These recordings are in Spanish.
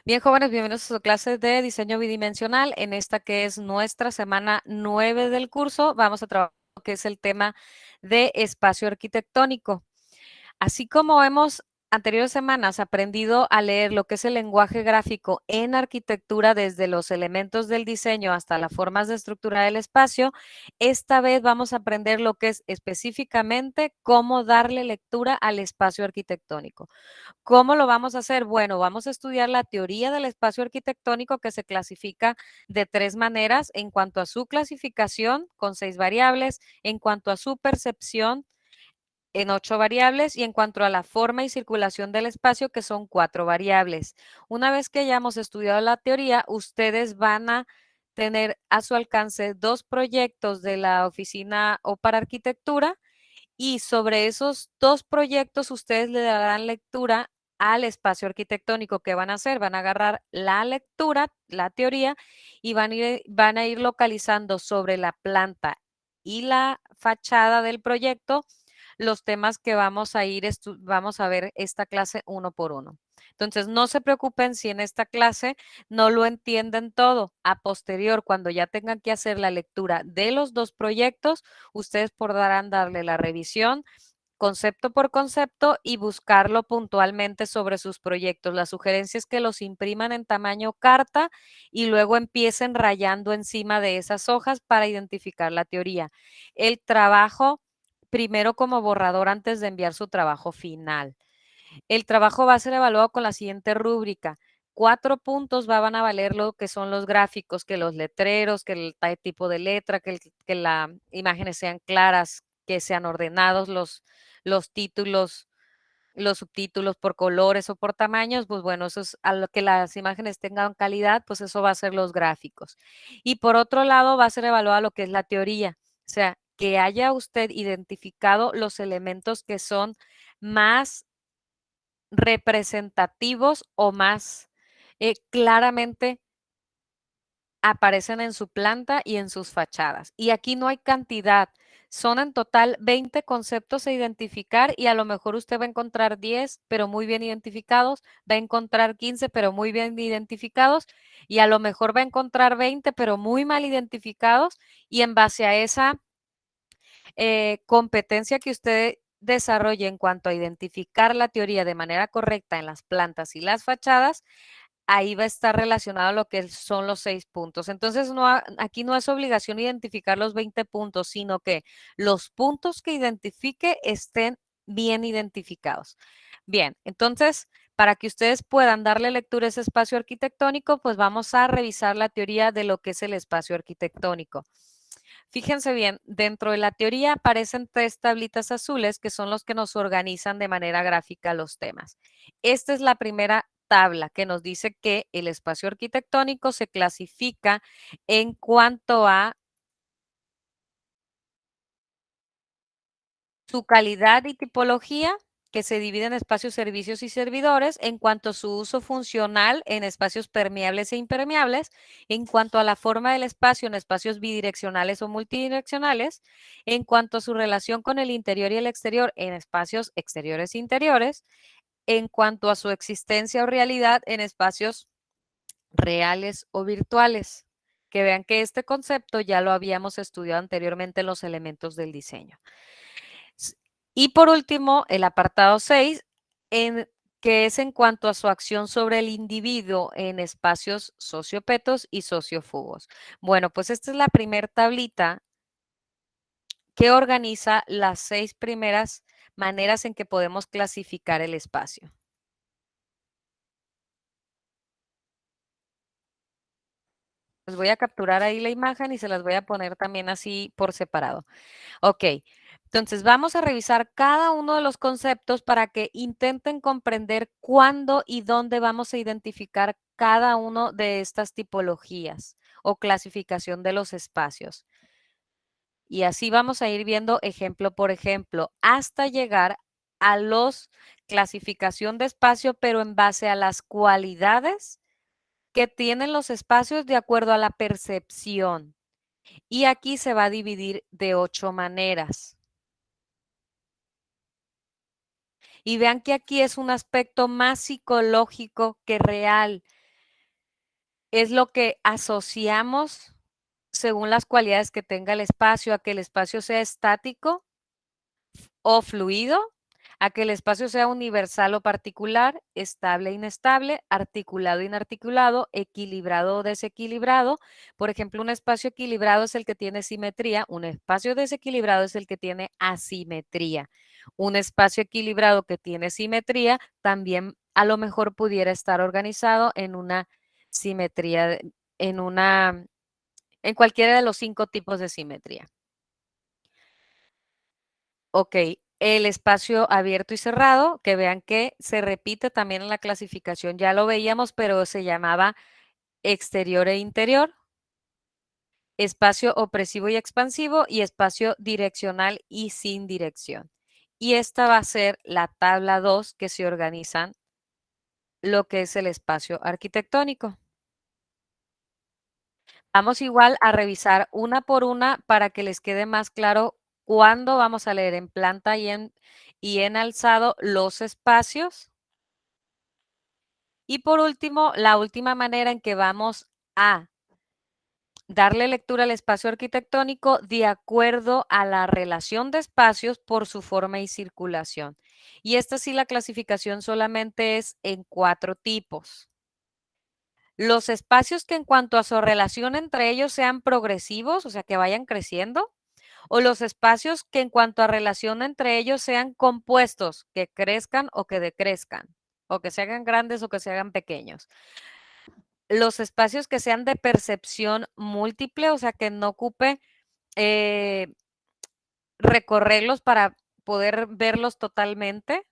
Bien, jóvenes, bienvenidos a su clase de diseño bidimensional. En esta que es nuestra semana 9 del curso, vamos a trabajar lo que es el tema de espacio arquitectónico. Así como hemos anteriores semanas aprendido a leer lo que es el lenguaje gráfico en arquitectura desde los elementos del diseño hasta las formas de estructurar el espacio, esta vez vamos a aprender lo que es específicamente cómo darle lectura al espacio arquitectónico. ¿Cómo lo vamos a hacer? Bueno, vamos a estudiar la teoría del espacio arquitectónico que se clasifica de 3 maneras en cuanto a su clasificación con 6 variables, en cuanto a su percepción en 8 variables y en cuanto a la forma y circulación del espacio que son 4 variables. Una vez que hayamos estudiado la teoría, ustedes van a tener a su alcance 2 proyectos de la oficina o para arquitectura y sobre esos 2 proyectos ustedes le darán lectura al espacio arquitectónico. ¿Qué van a hacer? Van a agarrar la lectura, la teoría, y van a ir localizando sobre la planta y la fachada del proyecto los temas que vamos a ver esta clase uno por uno. Entonces, no se preocupen si en esta clase no lo entienden todo. A posterior, cuando ya tengan que hacer la lectura de los 2 proyectos, ustedes podrán darle la revisión concepto por concepto y buscarlo puntualmente sobre sus proyectos. La sugerencia es que los impriman en tamaño carta y luego empiecen rayando encima de esas hojas para identificar la teoría. El trabajo primero como borrador antes de enviar su trabajo final. El trabajo va a ser evaluado con la siguiente rúbrica. 4 puntos van a valer lo que son los gráficos, que los letreros, que el tipo de letra, que las imágenes sean claras, que sean ordenados los títulos, los subtítulos por colores o por tamaños, pues bueno, eso es a lo que las imágenes tengan calidad, pues eso va a ser los gráficos. Y por otro lado, va a ser evaluado lo que es la teoría, o sea, que haya usted identificado los elementos que son más representativos o más claramente aparecen en su planta y en sus fachadas. Y aquí no hay cantidad. Son en total 20 conceptos a identificar y a lo mejor usted va a encontrar 10, pero muy bien identificados, va a encontrar 15, pero muy bien identificados, y a lo mejor va a encontrar 20, pero muy mal identificados, y en base a esa competencia que usted desarrolle en cuanto a identificar la teoría de manera correcta en las plantas y las fachadas, ahí va a estar relacionado a lo que son los 6 puntos. Entonces, aquí no es obligación identificar los 20 puntos, sino que los puntos que identifique estén bien identificados. Bien, entonces, para que ustedes puedan darle lectura a ese espacio arquitectónico, pues vamos a revisar la teoría de lo que es el espacio arquitectónico. Fíjense bien, dentro de la teoría aparecen 3 tablitas azules que son los que nos organizan de manera gráfica los temas. Esta es la primera tabla que nos dice que el espacio arquitectónico se clasifica en cuanto a su calidad y tipología, que se divide en espacios, servicios y servidores, en cuanto a su uso funcional en espacios permeables e impermeables, en cuanto a la forma del espacio en espacios bidireccionales o multidireccionales, en cuanto a su relación con el interior y el exterior en espacios exteriores e interiores, en cuanto a su existencia o realidad en espacios reales o virtuales. Que vean que este concepto ya lo habíamos estudiado anteriormente en los elementos del diseño. Y por último, el apartado 6, que es en cuanto a su acción sobre el individuo en espacios sociopetos y sociofugos. Bueno, pues esta es la primera tablita que organiza las 6 primeras maneras en que podemos clasificar el espacio. Les voy a capturar ahí la imagen y se las voy a poner también así por separado. Ok, entonces vamos a revisar cada uno de los conceptos para que intenten comprender cuándo y dónde vamos a identificar cada uno de estas tipologías o clasificación de los espacios. Y así vamos a ir viendo ejemplo por ejemplo hasta llegar a los clasificación de espacio, pero en base a las cualidades que tienen los espacios de acuerdo a la percepción. Y aquí se va a dividir de 8 maneras. Y vean que aquí es un aspecto más psicológico que real. es lo que asociamos según las cualidades que tenga el espacio, a que el espacio sea estático o fluido, a que el espacio sea universal o particular, estable e inestable, articulado e inarticulado, equilibrado o desequilibrado. Por ejemplo, un espacio equilibrado es el que tiene simetría, un espacio desequilibrado es el que tiene asimetría. Un espacio equilibrado que tiene simetría también a lo mejor pudiera estar organizado en una simetría, en cualquiera de los 5 tipos de simetría. Ok, el espacio abierto y cerrado, que vean que se repite también en la clasificación, ya lo veíamos, pero se llamaba exterior e interior, espacio opresivo y expansivo y espacio direccional y sin dirección. Y esta va a ser la tabla 2 que se organizan lo que es el espacio arquitectónico. Vamos igual a revisar una por una para que les quede más claro cuándo vamos a leer en planta y en alzado los espacios. Y por último, la última manera en que vamos a darle lectura al espacio arquitectónico de acuerdo a la relación de espacios por su forma y circulación. Y esta sí, la clasificación solamente es en 4 tipos. Los espacios que en cuanto a su relación entre ellos sean progresivos, o sea, que vayan creciendo, o los espacios que en cuanto a relación entre ellos sean compuestos, que crezcan o que decrezcan, o que se hagan grandes o que se hagan pequeños. Los espacios que sean de percepción múltiple, o sea, que no ocupe eh, recorrerlos para poder verlos totalmente.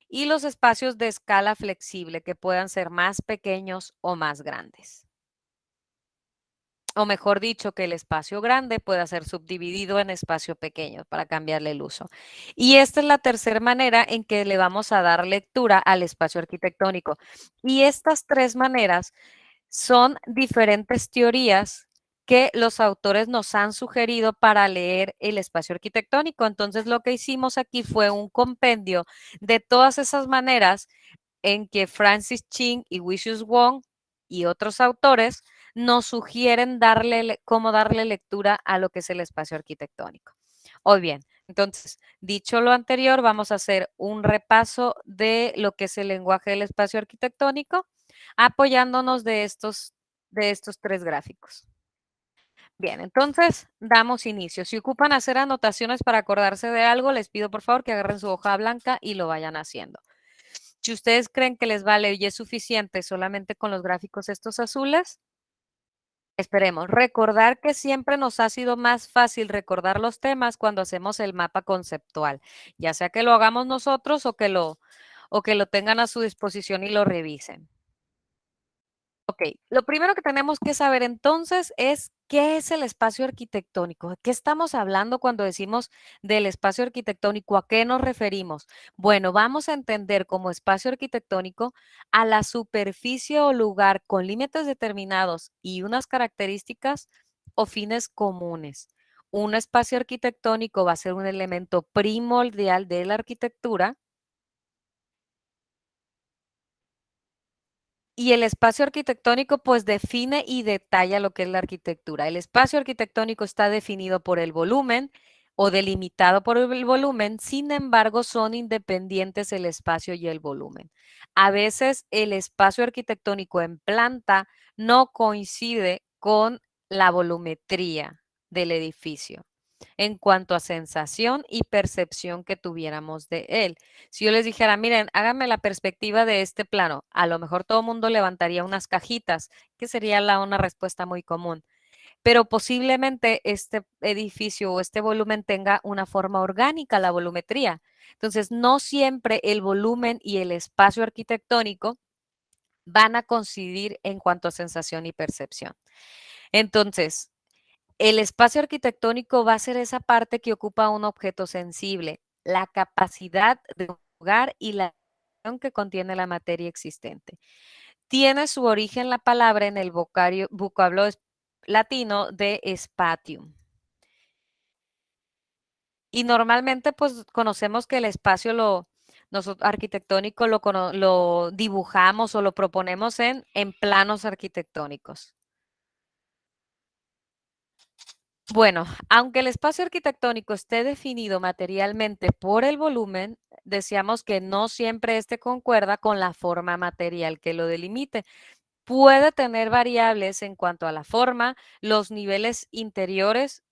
Y los espacios de escala flexible, que puedan ser más pequeños o más grandes. O mejor dicho, que el espacio grande pueda ser subdividido en espacio pequeño para cambiarle el uso. Y esta es la tercera manera en que le vamos a dar lectura al espacio arquitectónico. Y estas 3 maneras son diferentes teorías que los autores nos han sugerido para leer el espacio arquitectónico. Entonces, lo que hicimos aquí fue un compendio de todas esas maneras en que Francis Chin y Lucius Wong y otros autores nos sugieren cómo darle lectura a lo que es el espacio arquitectónico. Hoy bien, entonces, dicho lo anterior, vamos a hacer un repaso de lo que es el lenguaje del espacio arquitectónico, apoyándonos de estos 3 gráficos. Bien, entonces damos inicio. Si ocupan hacer anotaciones para acordarse de algo, les pido por favor que agarren su hoja blanca y lo vayan haciendo. Si ustedes creen que les vale y es suficiente solamente con los gráficos estos azules, esperemos. Recordar que siempre nos ha sido más fácil recordar los temas cuando hacemos el mapa conceptual, ya sea que lo hagamos nosotros o que lo tengan a su disposición y lo revisen. Ok, lo primero que tenemos que saber entonces es qué es el espacio arquitectónico. ¿De qué estamos hablando cuando decimos del espacio arquitectónico? ¿A qué nos referimos? Bueno, vamos a entender como espacio arquitectónico a la superficie o lugar con límites determinados y unas características o fines comunes. Un espacio arquitectónico va a ser un elemento primordial de la arquitectura. Y el espacio arquitectónico, pues define y detalla lo que es la arquitectura. El espacio arquitectónico está definido por el volumen o delimitado por el volumen, sin embargo, son independientes el espacio y el volumen. A veces el espacio arquitectónico en planta no coincide con la volumetría del edificio en cuanto a sensación y percepción que tuviéramos de él. Si yo les dijera, miren, háganme la perspectiva de este plano, a lo mejor todo el mundo levantaría unas cajitas, que sería una respuesta muy común. Pero posiblemente este edificio o este volumen tenga una forma orgánica, la volumetría. Entonces, no siempre el volumen y el espacio arquitectónico van a coincidir en cuanto a sensación y percepción. Entonces, el espacio arquitectónico va a ser esa parte que ocupa un objeto sensible, la capacidad de un lugar y la que contiene la materia existente. Tiene su origen la palabra en el vocablo latino de spatium. Y normalmente pues conocemos que el espacio Nosotros arquitectónico lo dibujamos o lo proponemos en planos arquitectónicos. Bueno, aunque el espacio arquitectónico esté definido materialmente por el volumen, decíamos que no siempre este concuerda con la forma material que lo delimite. Puede tener variables en cuanto a la forma, los niveles interiores,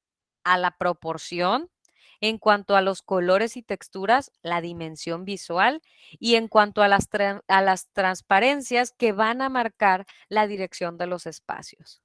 a la proporción, en cuanto a los colores y texturas, la dimensión visual y en cuanto a las transparencias que van a marcar la dirección de los espacios.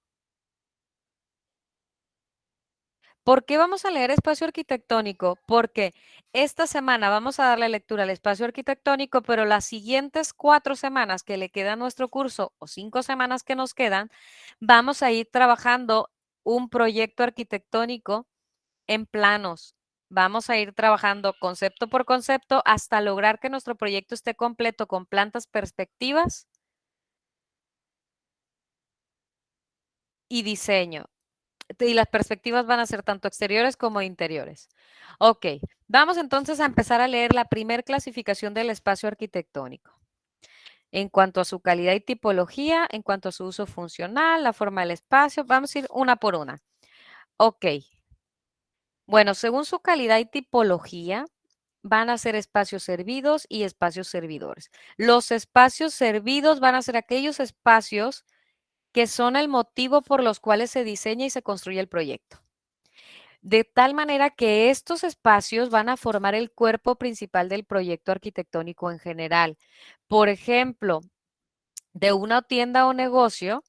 ¿Por qué vamos a leer espacio arquitectónico? Porque esta semana vamos a darle lectura al espacio arquitectónico, pero las siguientes 4 semanas que le queda a nuestro curso o 5 semanas que nos quedan, vamos a ir trabajando un proyecto arquitectónico en planos. Vamos a ir trabajando concepto por concepto hasta lograr que nuestro proyecto esté completo con plantas perspectivas y diseño. Y las perspectivas van a ser tanto exteriores como interiores. Ok, vamos entonces a empezar a leer la primer clasificación del espacio arquitectónico. En cuanto a su calidad y tipología, en cuanto a su uso funcional, la forma del espacio, vamos a ir una por una. Ok, bueno, según su calidad y tipología, van a ser espacios servidos y espacios servidores. Los espacios servidos van a ser aquellos espacios que son el motivo por los cuales se diseña y se construye el proyecto. De tal manera que estos espacios van a formar el cuerpo principal del proyecto arquitectónico en general. Por ejemplo, de una tienda o negocio,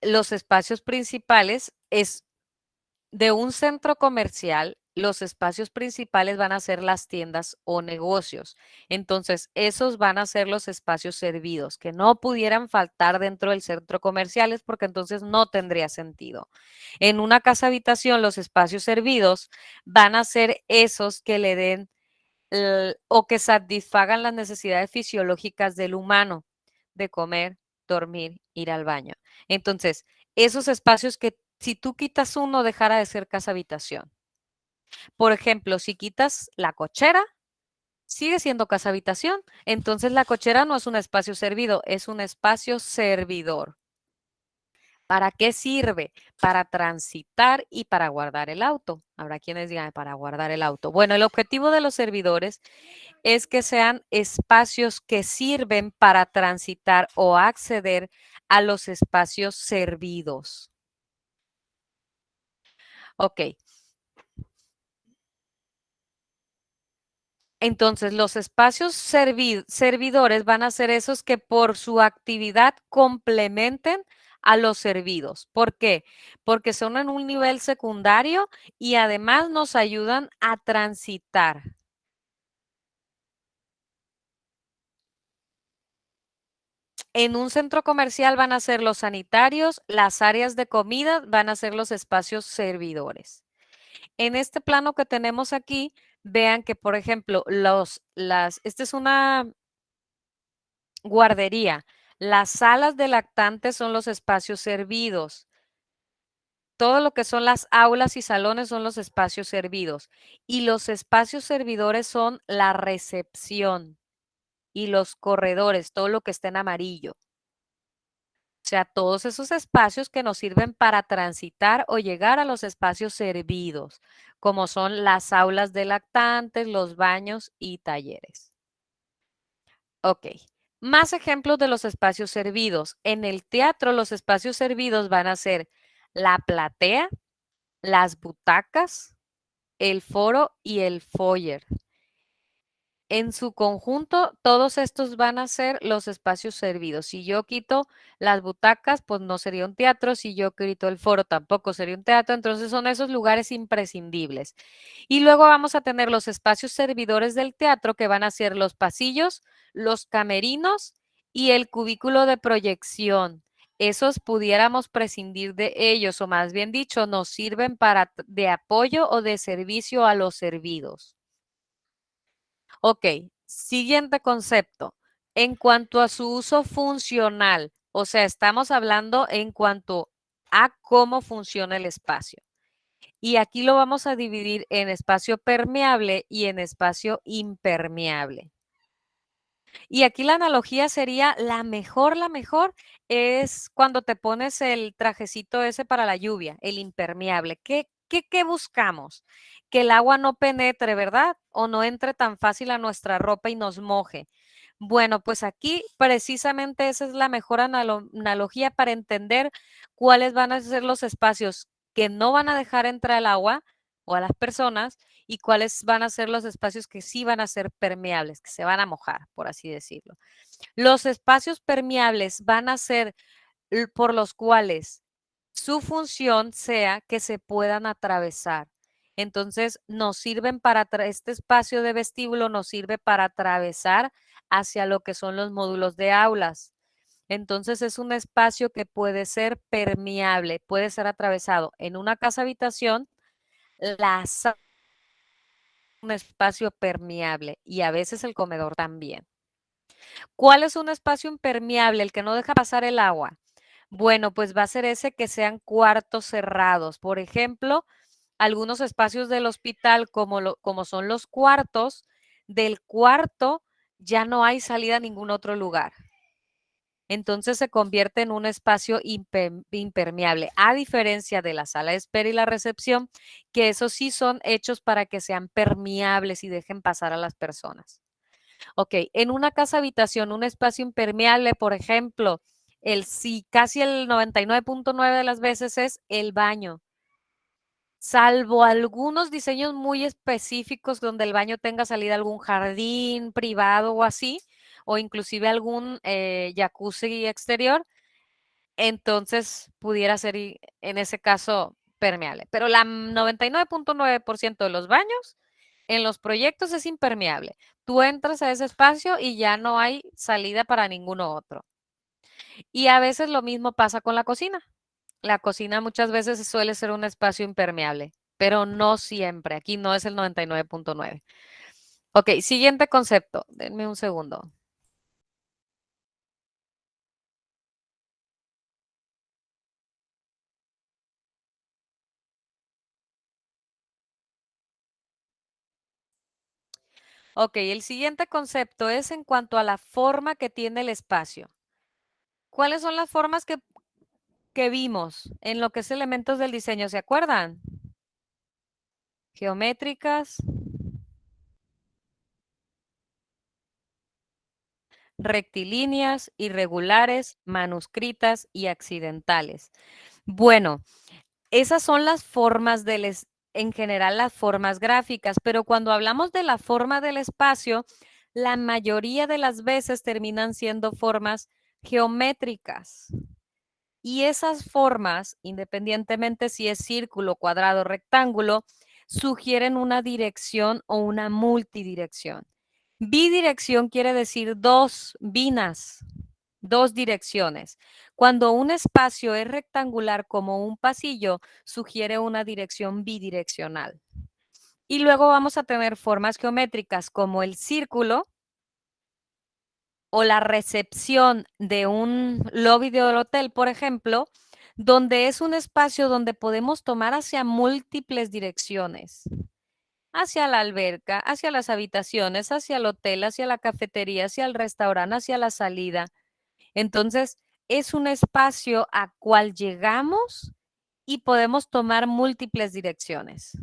los espacios principales es de un centro comercial, los espacios principales van a ser las tiendas o negocios. Entonces, esos van a ser los espacios servidos, que no pudieran faltar dentro del centro comercial, porque entonces no tendría sentido. En una casa habitación, los espacios servidos van a ser esos que le den o que satisfagan las necesidades fisiológicas del humano de comer, dormir, ir al baño. Entonces, esos espacios que si tú quitas uno, dejará de ser casa habitación. Por ejemplo, si quitas la cochera, sigue siendo casa habitación. Entonces, la cochera no es un espacio servido, es un espacio servidor. ¿Para qué sirve? Para transitar y para guardar el auto. Habrá quienes digan para guardar el auto. Bueno, el objetivo de los servidores es que sean espacios que sirven para transitar o acceder a los espacios servidos. Ok. Entonces, los espacios servidores van a ser esos que por su actividad complementen a los servidos. ¿Por qué? Porque son en un nivel secundario y además nos ayudan a transitar. En un centro comercial van a ser los sanitarios, las áreas de comida van a ser los espacios servidores. En este plano que tenemos aquí, vean que, por ejemplo, esta es una guardería. Las salas de lactantes son los espacios servidos. Todo lo que son las aulas y salones son los espacios servidos. Y los espacios servidores son la recepción y los corredores, todo lo que está en amarillo. O sea, todos esos espacios que nos sirven para transitar o llegar a los espacios servidos, como son las aulas de lactantes, los baños y talleres. Ok, más ejemplos de los espacios servidos. En el teatro, los espacios servidos van a ser la platea, las butacas, el foro y el foyer. En su conjunto, todos estos van a ser los espacios servidos. Si yo quito las butacas, pues no sería un teatro. Si yo quito el foro, tampoco sería un teatro. Entonces son esos lugares imprescindibles. Y luego vamos a tener los espacios servidores del teatro, que van a ser los pasillos, los camerinos y el cubículo de proyección. Esos pudiéramos prescindir de ellos, o más bien dicho, nos sirven para de apoyo o de servicio a los servidos. Ok, siguiente concepto. En cuanto a su uso funcional, o sea, estamos hablando en cuanto a cómo funciona el espacio. Y aquí lo vamos a dividir en espacio permeable y en espacio impermeable. Y aquí la analogía sería la mejor es cuando te pones el trajecito ese para la lluvia, el impermeable. ¿Qué buscamos? Que el agua no penetre, ¿verdad? O no entre tan fácil a nuestra ropa y nos moje. Bueno, pues aquí precisamente esa es la mejor analogía para entender cuáles van a ser los espacios que no van a dejar entrar el agua o a las personas y cuáles van a ser los espacios que sí van a ser permeables, que se van a mojar, por así decirlo. Los espacios permeables van a ser por los cuales su función sea que se puedan atravesar. Entonces, nos sirven para, este espacio de vestíbulo nos sirve para atravesar hacia lo que son los módulos de aulas. Entonces, es un espacio que puede ser permeable, puede ser atravesado en una casa habitación, la sala, un espacio permeable y a veces el comedor también. ¿Cuál es un espacio impermeable, el que no deja pasar el agua? Bueno, pues va a ser ese que sean cuartos cerrados. Por ejemplo, algunos espacios del hospital, como son los cuartos, del cuarto ya no hay salida a ningún otro lugar. Entonces se convierte en un espacio impermeable, a diferencia de la sala de espera y la recepción, que esos sí son hechos para que sean permeables y dejen pasar a las personas. Ok, en una casa habitación, un espacio impermeable, por ejemplo, sí, casi el 99.9 de las veces es el baño, salvo algunos diseños muy específicos donde el baño tenga salida a algún jardín privado o así, o inclusive algún jacuzzi exterior, entonces pudiera ser en ese caso permeable. Pero la 99.9% de los baños en los proyectos es impermeable. Tú entras a ese espacio y ya no hay salida para ninguno otro. Y a veces lo mismo pasa con la cocina. La cocina muchas veces suele ser un espacio impermeable, pero no siempre. Aquí no es el 99.9. Ok, siguiente concepto. Denme un segundo. Ok, el siguiente concepto es en cuanto a la forma que tiene el espacio. ¿Cuáles son las formas que vimos en lo que es elementos del diseño? ¿Se acuerdan? Geométricas, rectilíneas, irregulares, manuscritas y accidentales. Bueno, esas son las formas en general las formas gráficas, pero cuando hablamos de la forma del espacio, la mayoría de las veces terminan siendo formas geométricas. Y esas formas, independientemente si es círculo, cuadrado, rectángulo, sugieren una dirección o una multidirección. Bidirección quiere decir dos binas, dos direcciones. Cuando un espacio es rectangular como un pasillo, sugiere una dirección bidireccional. Y luego vamos a tener formas geométricas como el círculo o la recepción de un lobby del hotel, por ejemplo, donde es un espacio donde podemos tomar hacia múltiples direcciones, hacia la alberca, hacia las habitaciones, hacia el hotel, hacia la cafetería, hacia el restaurante, hacia la salida. Entonces, es un espacio a cual llegamos y podemos tomar múltiples direcciones.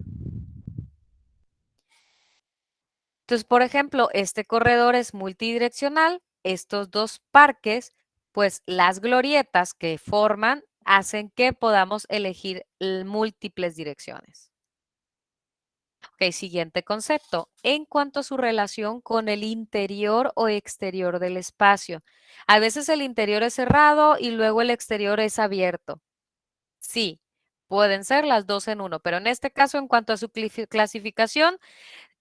Entonces, por ejemplo, este corredor es multidireccional. Estos dos parques, pues las glorietas que forman hacen que podamos elegir múltiples direcciones. Ok, siguiente concepto. En cuanto a su relación con el interior o exterior del espacio. A veces el interior es cerrado y luego el exterior es abierto. Sí, pueden ser las dos en uno, pero en este caso, en cuanto a su clasificación,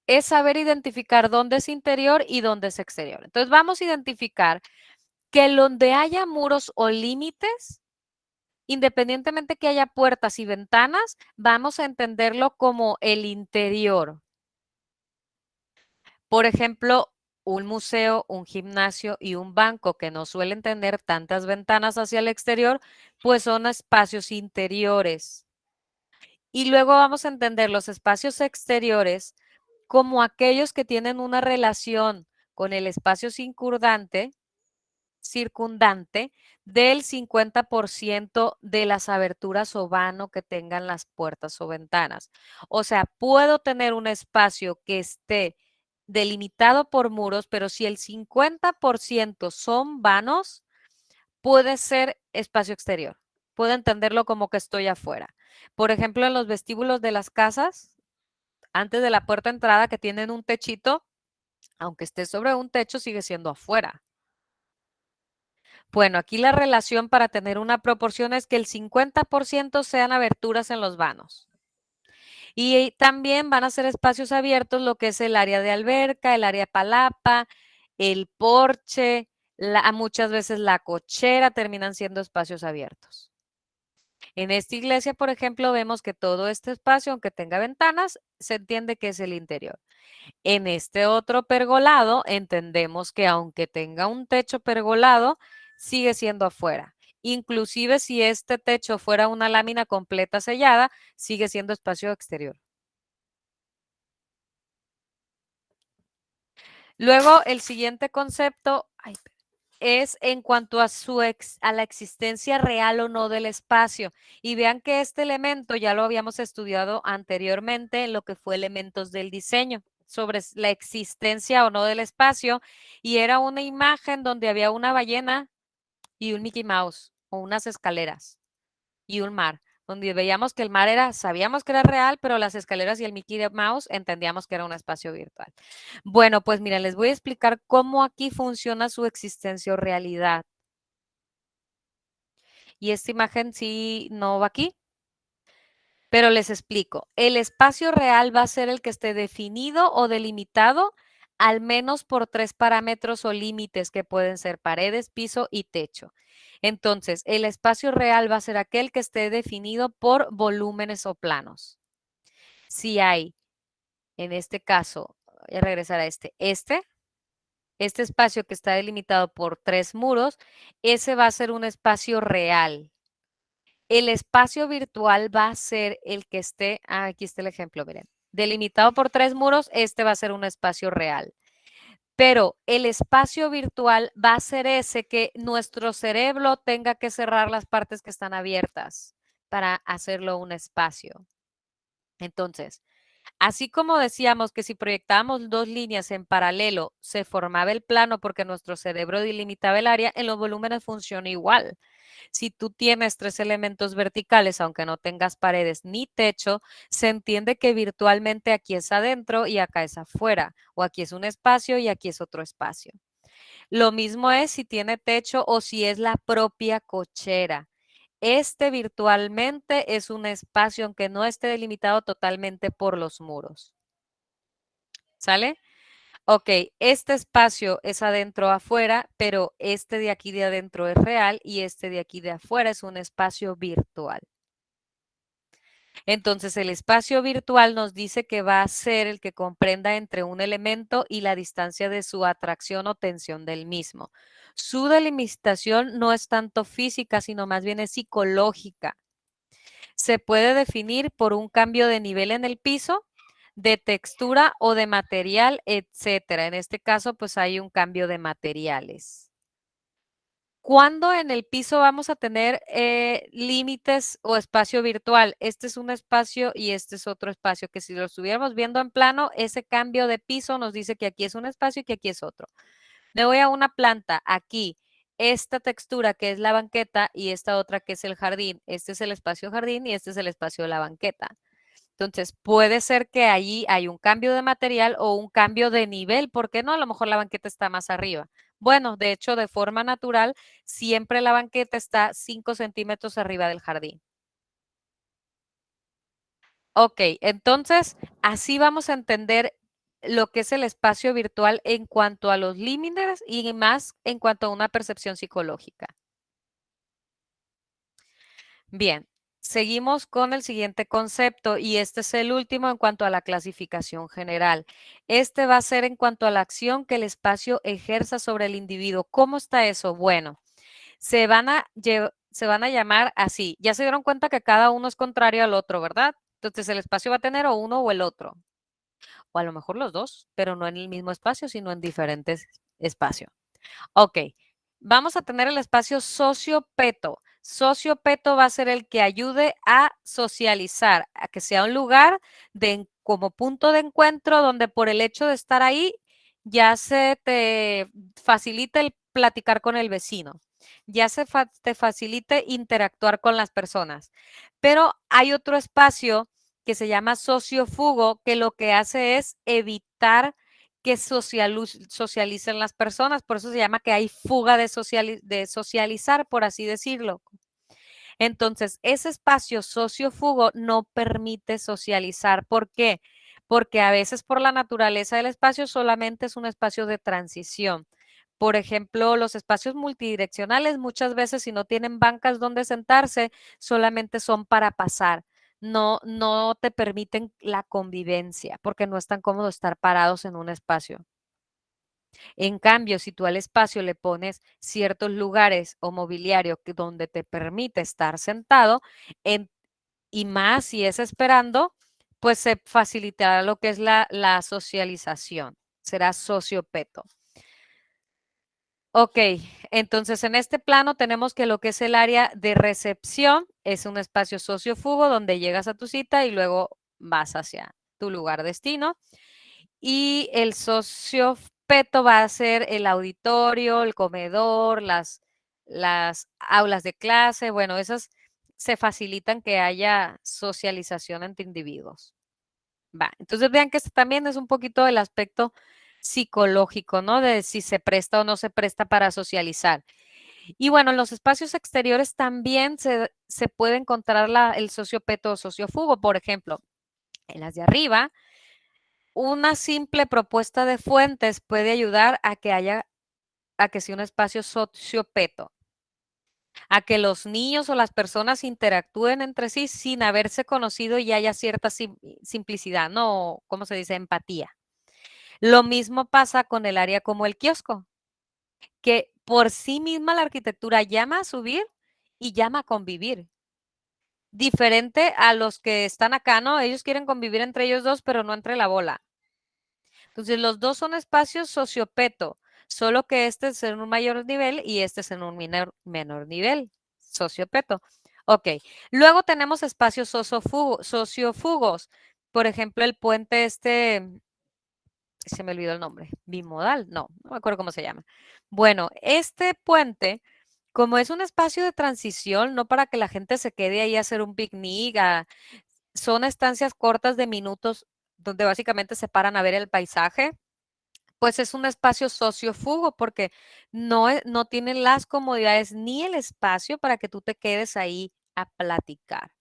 es saber identificar dónde es interior y dónde es exterior. Entonces, vamos a identificar que donde haya muros o límites, independientemente que haya puertas y ventanas, vamos a entenderlo como el interior. Por ejemplo, un museo, un gimnasio y un banco que no suelen tener tantas ventanas hacia el exterior, pues son espacios interiores. Y luego vamos a entender los espacios exteriores como aquellos que tienen una relación con el espacio circundante del 50% de las aberturas o vano que tengan las puertas o ventanas. O sea, puedo tener un espacio que esté delimitado por muros, pero si el 50% son vanos, puede ser espacio exterior. Puedo entenderlo como que estoy afuera. Por ejemplo, en los vestíbulos de las casas, antes de la puerta de entrada que tienen un techito, aunque esté sobre un techo, sigue siendo afuera. Bueno, aquí la relación para tener una proporción es que el 50% sean aberturas en los vanos. Y también van a ser espacios abiertos lo que es el área de alberca, el área de palapa, el porche, muchas veces la cochera terminan siendo espacios abiertos. En esta iglesia, por ejemplo, vemos que todo este espacio, aunque tenga ventanas, se entiende que es el interior. En este otro pergolado, entendemos que aunque tenga un techo pergolado, sigue siendo afuera. Inclusive si este techo fuera una lámina completa sellada, sigue siendo espacio exterior. Luego, el siguiente concepto es en cuanto a, a la existencia real o no del espacio. Y vean que este elemento ya lo habíamos estudiado anteriormente en lo que fue elementos del diseño, sobre la existencia o no del espacio. Y era una imagen donde había una ballena y un Mickey Mouse o unas escaleras y un mar, donde veíamos que el mar era, sabíamos que era real, pero las escaleras y el Mickey Mouse entendíamos que era un espacio virtual. Bueno, pues miren, les voy a explicar cómo aquí funciona su existencia o realidad. Y esta imagen sí no va aquí, pero les explico. El espacio real va a ser el que esté definido o delimitado al menos por 3 parámetros o límites que pueden ser paredes, piso y techo. Entonces, el espacio real va a ser aquel que esté definido por volúmenes o planos. Si hay, en este caso, voy a regresar a este espacio que está delimitado por 3 muros, ese va a ser un espacio real. El espacio virtual va a ser el que esté, aquí está el ejemplo, miren, delimitado por 3 muros, este va a ser un espacio real. Pero el espacio virtual va a ser ese que nuestro cerebro tenga que cerrar las partes que están abiertas para hacerlo un espacio. Entonces, así como decíamos que si proyectábamos 2 líneas en paralelo, se formaba el plano porque nuestro cerebro delimitaba el área, en los volúmenes funciona igual. Si tú tienes 3 elementos verticales, aunque no tengas paredes ni techo, se entiende que virtualmente aquí es adentro y acá es afuera, o aquí es un espacio y aquí es otro espacio. Lo mismo es si tiene techo o si es la propia cochera. Este virtualmente es un espacio, aunque no esté delimitado totalmente por los muros. ¿Sale? Ok, este espacio es adentro afuera, pero este de aquí de adentro es real y este de aquí de afuera es un espacio virtual. Entonces, el espacio virtual nos dice que va a ser el que comprenda entre un elemento y la distancia de su atracción o tensión del mismo. Su delimitación no es tanto física, sino más bien es psicológica. Se puede definir por un cambio de nivel en el piso, de textura o de material, etcétera. En este caso, pues hay un cambio de materiales. ¿Cuándo en el piso vamos a tener límites o espacio virtual? Este es un espacio y este es otro espacio, que si lo estuviéramos viendo en plano, ese cambio de piso nos dice que aquí es un espacio y que aquí es otro. Me voy a una planta, aquí, esta textura que es la banqueta y esta otra que es el jardín. Este es el espacio jardín y este es el espacio de la banqueta. Entonces, puede ser que allí hay un cambio de material o un cambio de nivel. ¿Por qué no? A lo mejor la banqueta está más arriba. Bueno, de hecho, de forma natural, siempre la banqueta está 5 centímetros arriba del jardín. Ok, entonces, así vamos a entender lo que es el espacio virtual en cuanto a los límites y más en cuanto a una percepción psicológica. Bien, seguimos con el siguiente concepto y este es el último en cuanto a la clasificación general. Este va a ser en cuanto a la acción que el espacio ejerza sobre el individuo. ¿Cómo está eso? Bueno, se van a llamar así. Ya se dieron cuenta que cada uno es contrario al otro, ¿verdad? Entonces el espacio va a tener o uno o el otro, o a lo mejor los dos, pero no en el mismo espacio, sino en diferentes espacios. Ok, vamos a tener el espacio sociopeto. Sociopeto va a ser el que ayude a socializar, a que sea un lugar como punto de encuentro donde por el hecho de estar ahí ya se te facilita el platicar con el vecino, ya te facilite interactuar con las personas. Pero hay otro espacio que se llama sociofugo que lo que hace es evitar que socialicen las personas, por eso se llama que hay fuga de socializar, por así decirlo. Entonces, ese espacio sociofugo no permite socializar. ¿Por qué? Porque a veces por la naturaleza del espacio solamente es un espacio de transición. Por ejemplo, los espacios multidireccionales muchas veces si no tienen bancas donde sentarse, solamente son para pasar. No te permiten la convivencia porque no es tan cómodo estar parados en un espacio. En cambio, si tú al espacio le pones ciertos lugares o mobiliario donde te permite estar sentado, y más si es esperando, pues se facilitará lo que es la socialización. Será sociopeto. Ok, entonces en este plano tenemos que lo que es el área de recepción es un espacio sociofugo donde llegas a tu cita y luego vas hacia tu lugar destino. Y el sociopeto va a ser el auditorio, el comedor, las aulas de clase. Bueno, esas se facilitan que haya socialización entre individuos. Va, entonces vean que este también es un poquito el aspecto psicológico, ¿no? De si se presta o no se presta para socializar. Y bueno, en los espacios exteriores también se puede encontrar el sociopeto o sociofugo. Por ejemplo, en las de arriba, una simple propuesta de fuentes puede ayudar a que sea un espacio sociopeto, a que los niños o las personas interactúen entre sí sin haberse conocido y haya cierta simplicidad, ¿no? ¿Cómo se dice? Empatía. Lo mismo pasa con el área como el kiosco, que por sí misma la arquitectura llama a subir y llama a convivir. Diferente a los que están acá, ¿no? Ellos quieren convivir entre ellos dos, pero no entre la bola. Entonces, los dos son espacios sociopeto, solo que este es en un mayor nivel y este es en un menor nivel, sociopeto. Ok, luego tenemos espacios sociofugos. Por ejemplo, el puente se me olvidó el nombre, bimodal, no me acuerdo cómo se llama. Bueno, este puente, como es un espacio de transición, no para que la gente se quede ahí a hacer un picnic, son estancias cortas de minutos donde básicamente se paran a ver el paisaje, pues es un espacio sociofugo porque no tienen las comodidades ni el espacio para que tú te quedes ahí a platicar.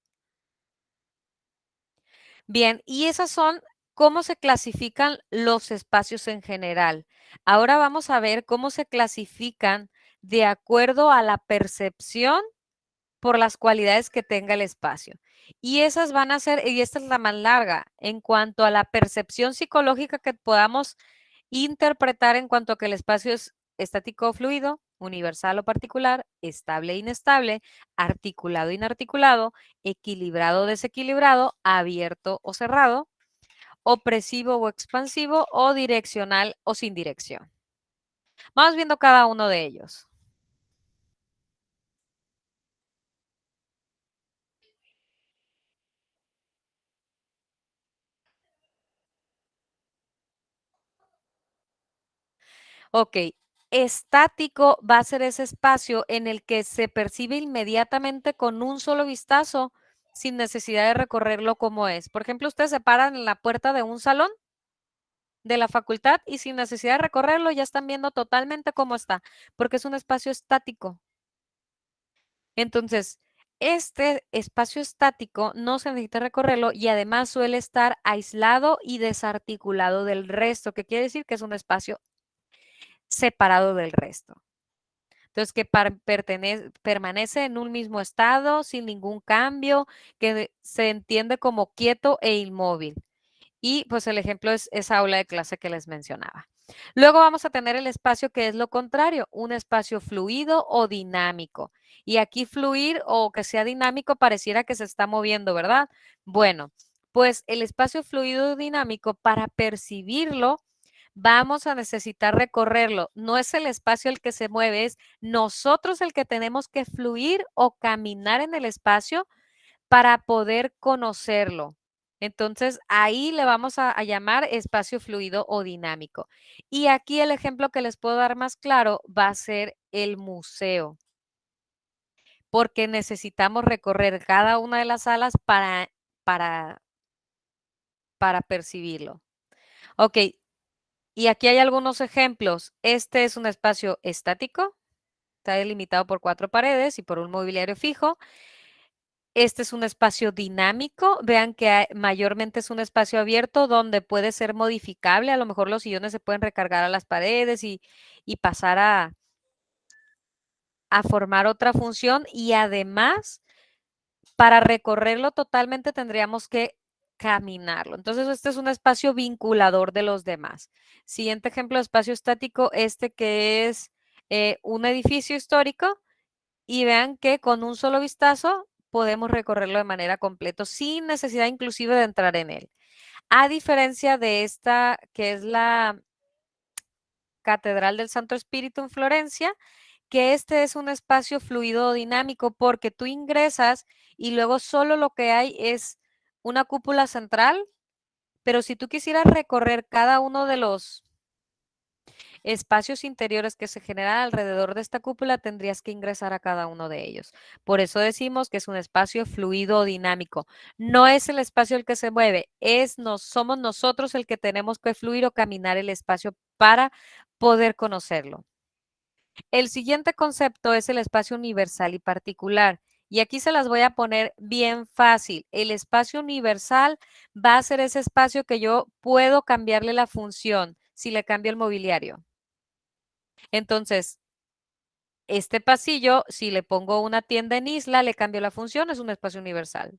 Bien, y esas son cómo se clasifican los espacios en general. Ahora vamos a ver cómo se clasifican de acuerdo a la percepción por las cualidades que tenga el espacio. Y esas van a ser, y esta es la más larga, en cuanto a la percepción psicológica que podamos interpretar en cuanto a que el espacio es estático o fluido, universal o particular, estable e inestable, articulado e inarticulado, equilibrado o desequilibrado, abierto o cerrado, opresivo o expansivo o direccional o sin dirección. Vamos viendo cada uno de ellos. Ok, estático va a ser ese espacio en el que se percibe inmediatamente con un solo vistazo sin necesidad de recorrerlo como es. Por ejemplo, ustedes se paran en la puerta de un salón de la facultad y sin necesidad de recorrerlo ya están viendo totalmente cómo está, porque es un espacio estático. Entonces, este espacio estático no se necesita recorrerlo y además suele estar aislado y desarticulado del resto, que quiere decir que es un espacio separado del resto. Entonces, que permanece en un mismo estado, sin ningún cambio, que se entiende como quieto e inmóvil. Y pues el ejemplo es esa aula de clase que les mencionaba. Luego vamos a tener el espacio que es lo contrario, un espacio fluido o dinámico. Y aquí fluir o que sea dinámico pareciera que se está moviendo, ¿verdad? Bueno, Pues el espacio fluido dinámico, para percibirlo, vamos a necesitar recorrerlo. No es el espacio el que se mueve, es nosotros el que tenemos que fluir o caminar en el espacio para poder conocerlo. Entonces, ahí le vamos a llamar espacio fluido o dinámico. Y aquí el ejemplo que les puedo dar más claro va a ser el museo, porque necesitamos recorrer cada una de las salas para, para percibirlo. Ok, y aquí hay algunos ejemplos. Este es un espacio estático, está delimitado por 4 paredes y por un mobiliario fijo. Este es un espacio dinámico. Vean que mayormente es un espacio abierto donde puede ser modificable. A lo mejor los sillones se pueden recargar a las paredes y pasar a formar otra función. Y además, para recorrerlo totalmente tendríamos que caminarlo. Entonces, este es un espacio vinculador de los demás. Siguiente ejemplo de espacio estático, este que es un edificio histórico. Y vean que con un solo vistazo podemos recorrerlo de manera completa, sin necesidad inclusive de entrar en él. A diferencia de esta, que es la Catedral del Santo Espíritu en Florencia, que este es un espacio fluido o dinámico porque tú ingresas y luego solo lo que hay es una cúpula central, pero si tú quisieras recorrer cada uno de los espacios interiores que se generan alrededor de esta cúpula, tendrías que ingresar a cada uno de ellos. Por eso decimos que es un espacio fluido o dinámico. No es el espacio el que se mueve, somos nosotros el que tenemos que fluir o caminar el espacio para poder conocerlo. El siguiente concepto es el espacio universal y particular. Y aquí se las voy a poner bien fácil. El espacio universal va a ser ese espacio que yo puedo cambiarle la función si le cambio el mobiliario. Entonces, este pasillo, si le pongo una tienda en isla, le cambio la función, es un espacio universal.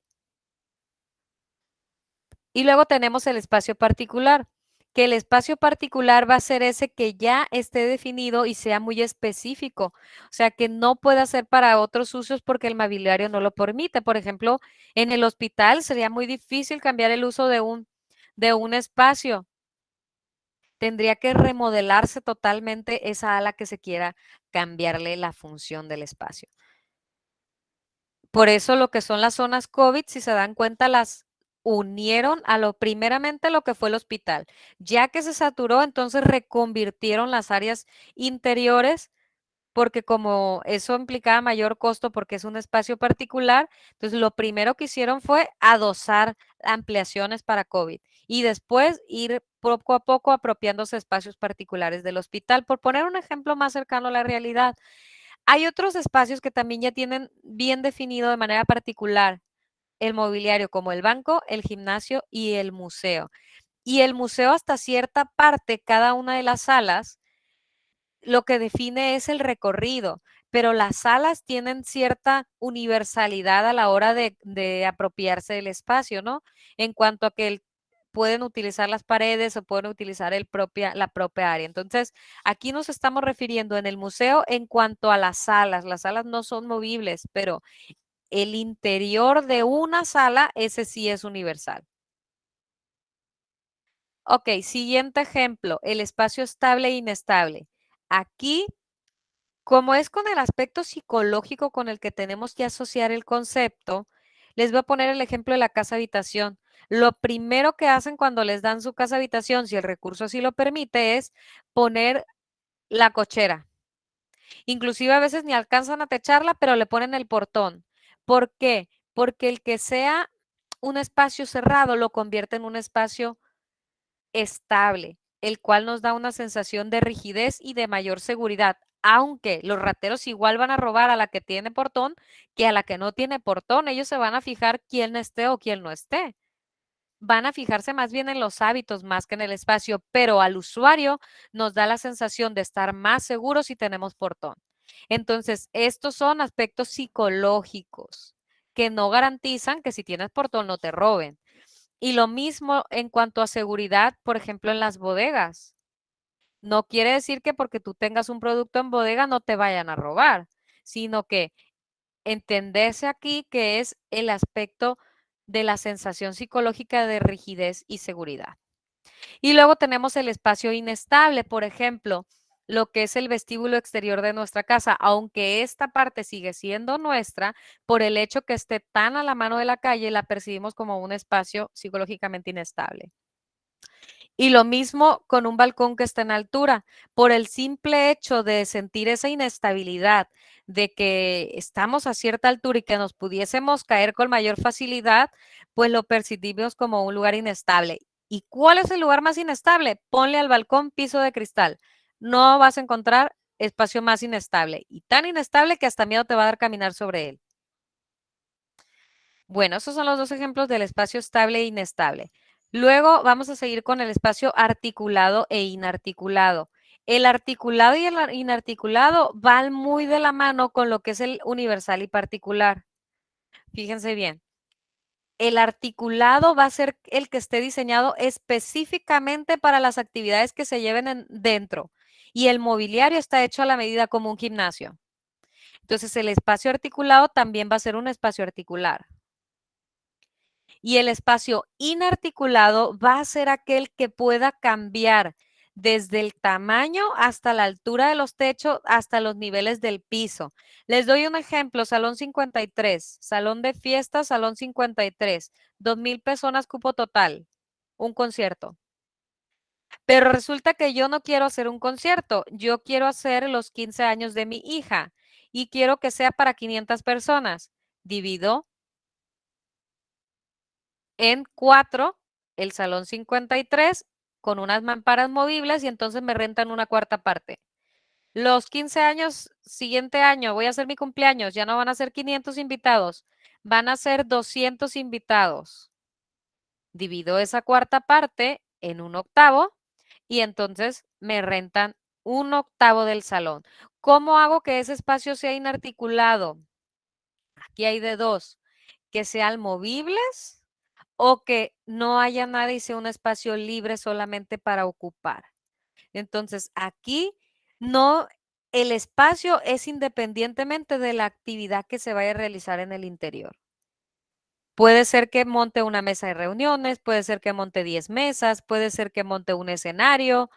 Y luego tenemos el espacio particular, que el espacio particular va a ser ese que ya esté definido y sea muy específico. O sea, que no pueda ser para otros usos porque el mobiliario no lo permite. Por ejemplo, en el hospital sería muy difícil cambiar el uso de un espacio. Tendría que remodelarse totalmente esa ala que se quiera cambiarle la función del espacio. Por eso lo que son las zonas COVID, si se dan cuenta, las unieron a lo primeramente lo que fue el hospital. Ya que se saturó, entonces reconvirtieron las áreas interiores porque como eso implicaba mayor costo porque es un espacio particular, entonces lo primero que hicieron fue adosar ampliaciones para COVID y después ir poco a poco apropiándose espacios particulares del hospital. Por poner un ejemplo más cercano a la realidad, hay otros espacios que también ya tienen bien definido de manera particular el mobiliario, como el banco, el gimnasio y el museo. Y el museo hasta cierta parte, cada una de las salas, lo que define es el recorrido, pero las salas tienen cierta universalidad a la hora de apropiarse del espacio, ¿no? En cuanto a que pueden utilizar las paredes o pueden utilizar la propia área. Entonces, aquí nos estamos refiriendo en el museo en cuanto a las salas. Las salas no son movibles, pero el interior de una sala, ese sí es universal. Ok, siguiente ejemplo, el espacio estable e inestable. Aquí, como es con el aspecto psicológico con el que tenemos que asociar el concepto, les voy a poner el ejemplo de la casa habitación. Lo primero que hacen cuando les dan su casa habitación, si el recurso así lo permite, es poner la cochera. Inclusive a veces ni alcanzan a techarla, pero le ponen el portón. ¿Por qué? Porque el que sea un espacio cerrado lo convierte en un espacio estable, el cual nos da una sensación de rigidez y de mayor seguridad, aunque los rateros igual van a robar a la que tiene portón que a la que no tiene portón. Ellos se van a fijar quién esté o quién no esté. Van a fijarse más bien en los hábitos más que en el espacio, pero al usuario nos da la sensación de estar más seguro si tenemos portón. Entonces, estos son aspectos psicológicos que no garantizan que si tienes portón no te roben. Y lo mismo en cuanto a seguridad, por ejemplo, en las bodegas. No quiere decir que porque tú tengas un producto en bodega no te vayan a robar, sino que entenderse aquí que es el aspecto de la sensación psicológica de rigidez y seguridad. Y luego tenemos el espacio inestable, por ejemplo, lo que es el vestíbulo exterior de nuestra casa, aunque esta parte sigue siendo nuestra, por el hecho que esté tan a la mano de la calle, la percibimos como un espacio psicológicamente inestable. Y lo mismo con un balcón que está en altura, por el simple hecho de sentir esa inestabilidad, de que estamos a cierta altura y que nos pudiésemos caer con mayor facilidad, pues lo percibimos como un lugar inestable. ¿Y cuál es el lugar más inestable? Ponle al balcón piso de cristal. No vas a encontrar espacio más inestable y tan inestable que hasta miedo te va a dar caminar sobre él. Bueno, esos son los dos ejemplos del espacio estable e inestable. Luego vamos a seguir con el espacio articulado e inarticulado. El articulado y el inarticulado van muy de la mano con lo que es el universal y particular. Fíjense bien, el articulado va a ser el que esté diseñado específicamente para las actividades que se lleven dentro y el mobiliario está hecho a la medida como un gimnasio. Entonces el espacio articulado también va a ser un espacio articular. Y el espacio inarticulado va a ser aquel que pueda cambiar desde el tamaño hasta la altura de los techos, hasta los niveles del piso. Les doy un ejemplo, Salón 53, Salón de Fiestas, Salón 53, 2,000 personas cupo total, un concierto. Pero resulta que yo no quiero hacer un concierto, yo quiero hacer los 15 años de mi hija y quiero que sea para 500 personas. Divido en 4 el salón 53 con unas mamparas movibles y entonces me rentan una cuarta parte. Los 15 años, siguiente año, voy a hacer mi cumpleaños, ya no van a ser 500 invitados, van a ser 200 invitados. Divido esa cuarta parte en un octavo y entonces me rentan un octavo del salón. ¿Cómo hago que ese espacio sea inarticulado? Aquí hay de dos, que sean movibles o que no haya nada y sea un espacio libre solamente para ocupar. Entonces, aquí no, el espacio es independientemente de la actividad que se vaya a realizar en el interior. Puede ser que monte una mesa de reuniones, puede ser que monte 10 mesas, puede ser que monte un escenario.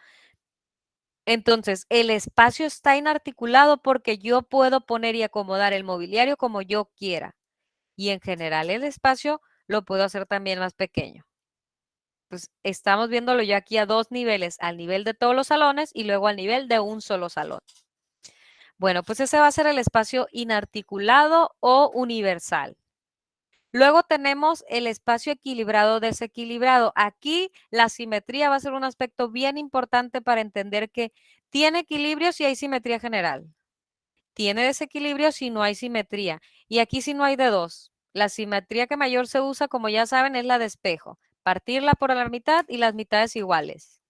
Entonces, el espacio está inarticulado porque yo puedo poner y acomodar el mobiliario como yo quiera. Y en general el espacio lo puedo hacer también más pequeño. Pues estamos viéndolo ya aquí a dos niveles, al nivel de todos los salones y luego al nivel de un solo salón. Bueno, pues ese va a ser el espacio inarticulado o universal. Luego tenemos el espacio equilibrado desequilibrado. Aquí la simetría va a ser un aspecto bien importante para entender que tiene equilibrio si hay simetría general. Tiene desequilibrio si no hay simetría. Y aquí sí no hay de dos. La simetría que mayor se usa, como ya saben, es la de espejo. Partirla por la mitad y las mitades iguales.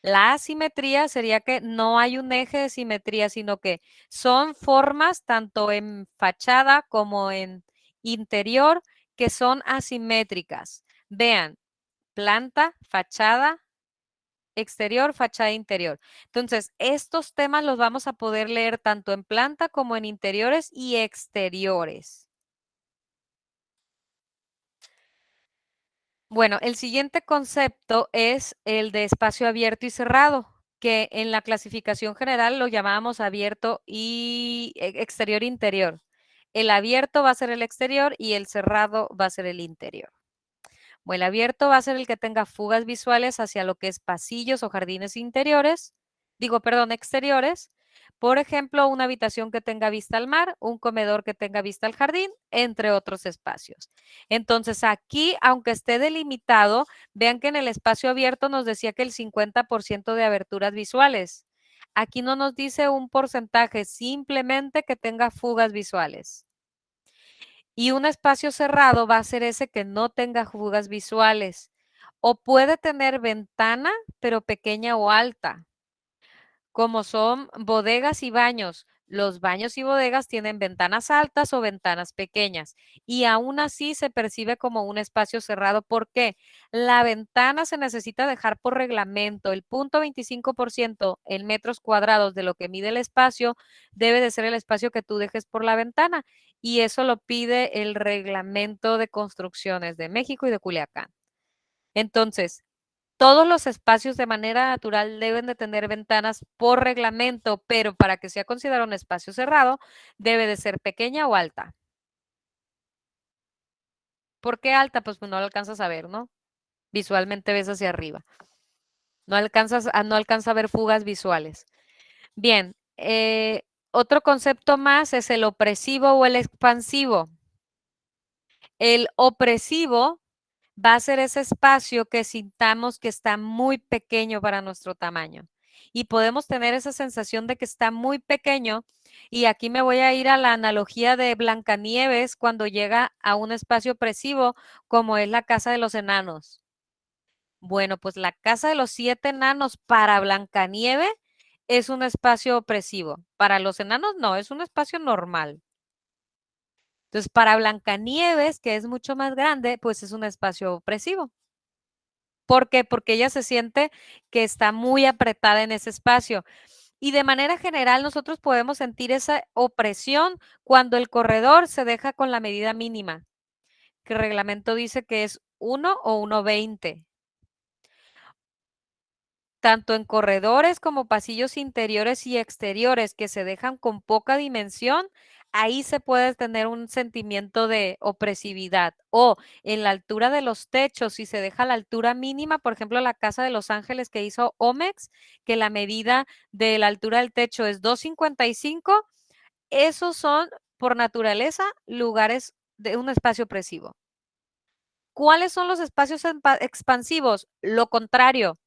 La asimetría sería que no hay un eje de simetría, sino que son formas tanto en fachada como en interior que son asimétricas. Vean, planta, fachada, exterior, fachada interior. Entonces, estos temas los vamos a poder leer tanto en planta como en interiores y exteriores. Bueno, el siguiente concepto es el de espacio abierto y cerrado, que en la clasificación general lo llamábamos abierto y exterior interior. El abierto va a ser el exterior y el cerrado va a ser el interior. O el abierto va a ser el que tenga fugas visuales hacia lo que es pasillos o jardines interiores, digo, perdón, exteriores. Por ejemplo, una habitación que tenga vista al mar, un comedor que tenga vista al jardín, entre otros espacios. Entonces, aquí, aunque esté delimitado, vean que en el espacio abierto nos decía que el 50% de aberturas visuales. Aquí no nos dice un porcentaje, simplemente que tenga fugas visuales. Y un espacio cerrado va a ser ese que no tenga fugas visuales o puede tener ventana, pero pequeña o alta, como son bodegas y baños. Los baños y bodegas tienen ventanas altas o ventanas pequeñas y aún así se percibe como un espacio cerrado. ¿Por qué? La ventana se necesita dejar por reglamento. El 0.25% en metros cuadrados de lo que mide el espacio debe de ser el espacio que tú dejes por la ventana y eso lo pide el reglamento de construcciones de México y de Culiacán. Entonces, todos los espacios de manera natural deben de tener ventanas por reglamento, pero para que sea considerado un espacio cerrado, debe de ser pequeña o alta. ¿Por qué alta? Pues no lo alcanzas a ver, ¿no? Visualmente ves hacia arriba. No alcanza a ver fugas visuales. Bien, otro concepto más es el opresivo o el expansivo. El opresivo va a ser ese espacio que sintamos que está muy pequeño para nuestro tamaño. Y podemos tener esa sensación de que está muy pequeño. Y aquí me voy a ir a la analogía de Blancanieves cuando llega a un espacio opresivo como es la casa de los enanos. Bueno, pues la casa de los 7 enanos para Blancanieves es un espacio opresivo. Para los enanos no, es un espacio normal. Entonces, para Blancanieves, que es mucho más grande, pues es un espacio opresivo. ¿Por qué? Porque ella se siente que está muy apretada en ese espacio. Y de manera general nosotros podemos sentir esa opresión cuando el corredor se deja con la medida mínima, que el reglamento dice que es 1 o 1,20. Tanto en corredores como pasillos interiores y exteriores que se dejan con poca dimensión, ahí se puede tener un sentimiento de opresividad. O en la altura de los techos, si se deja la altura mínima, por ejemplo, la casa de Los Ángeles que hizo Omex, que la medida de la altura del techo es 2,55, esos son por naturaleza lugares de un espacio opresivo. ¿Cuáles son los espacios expansivos? Lo contrario,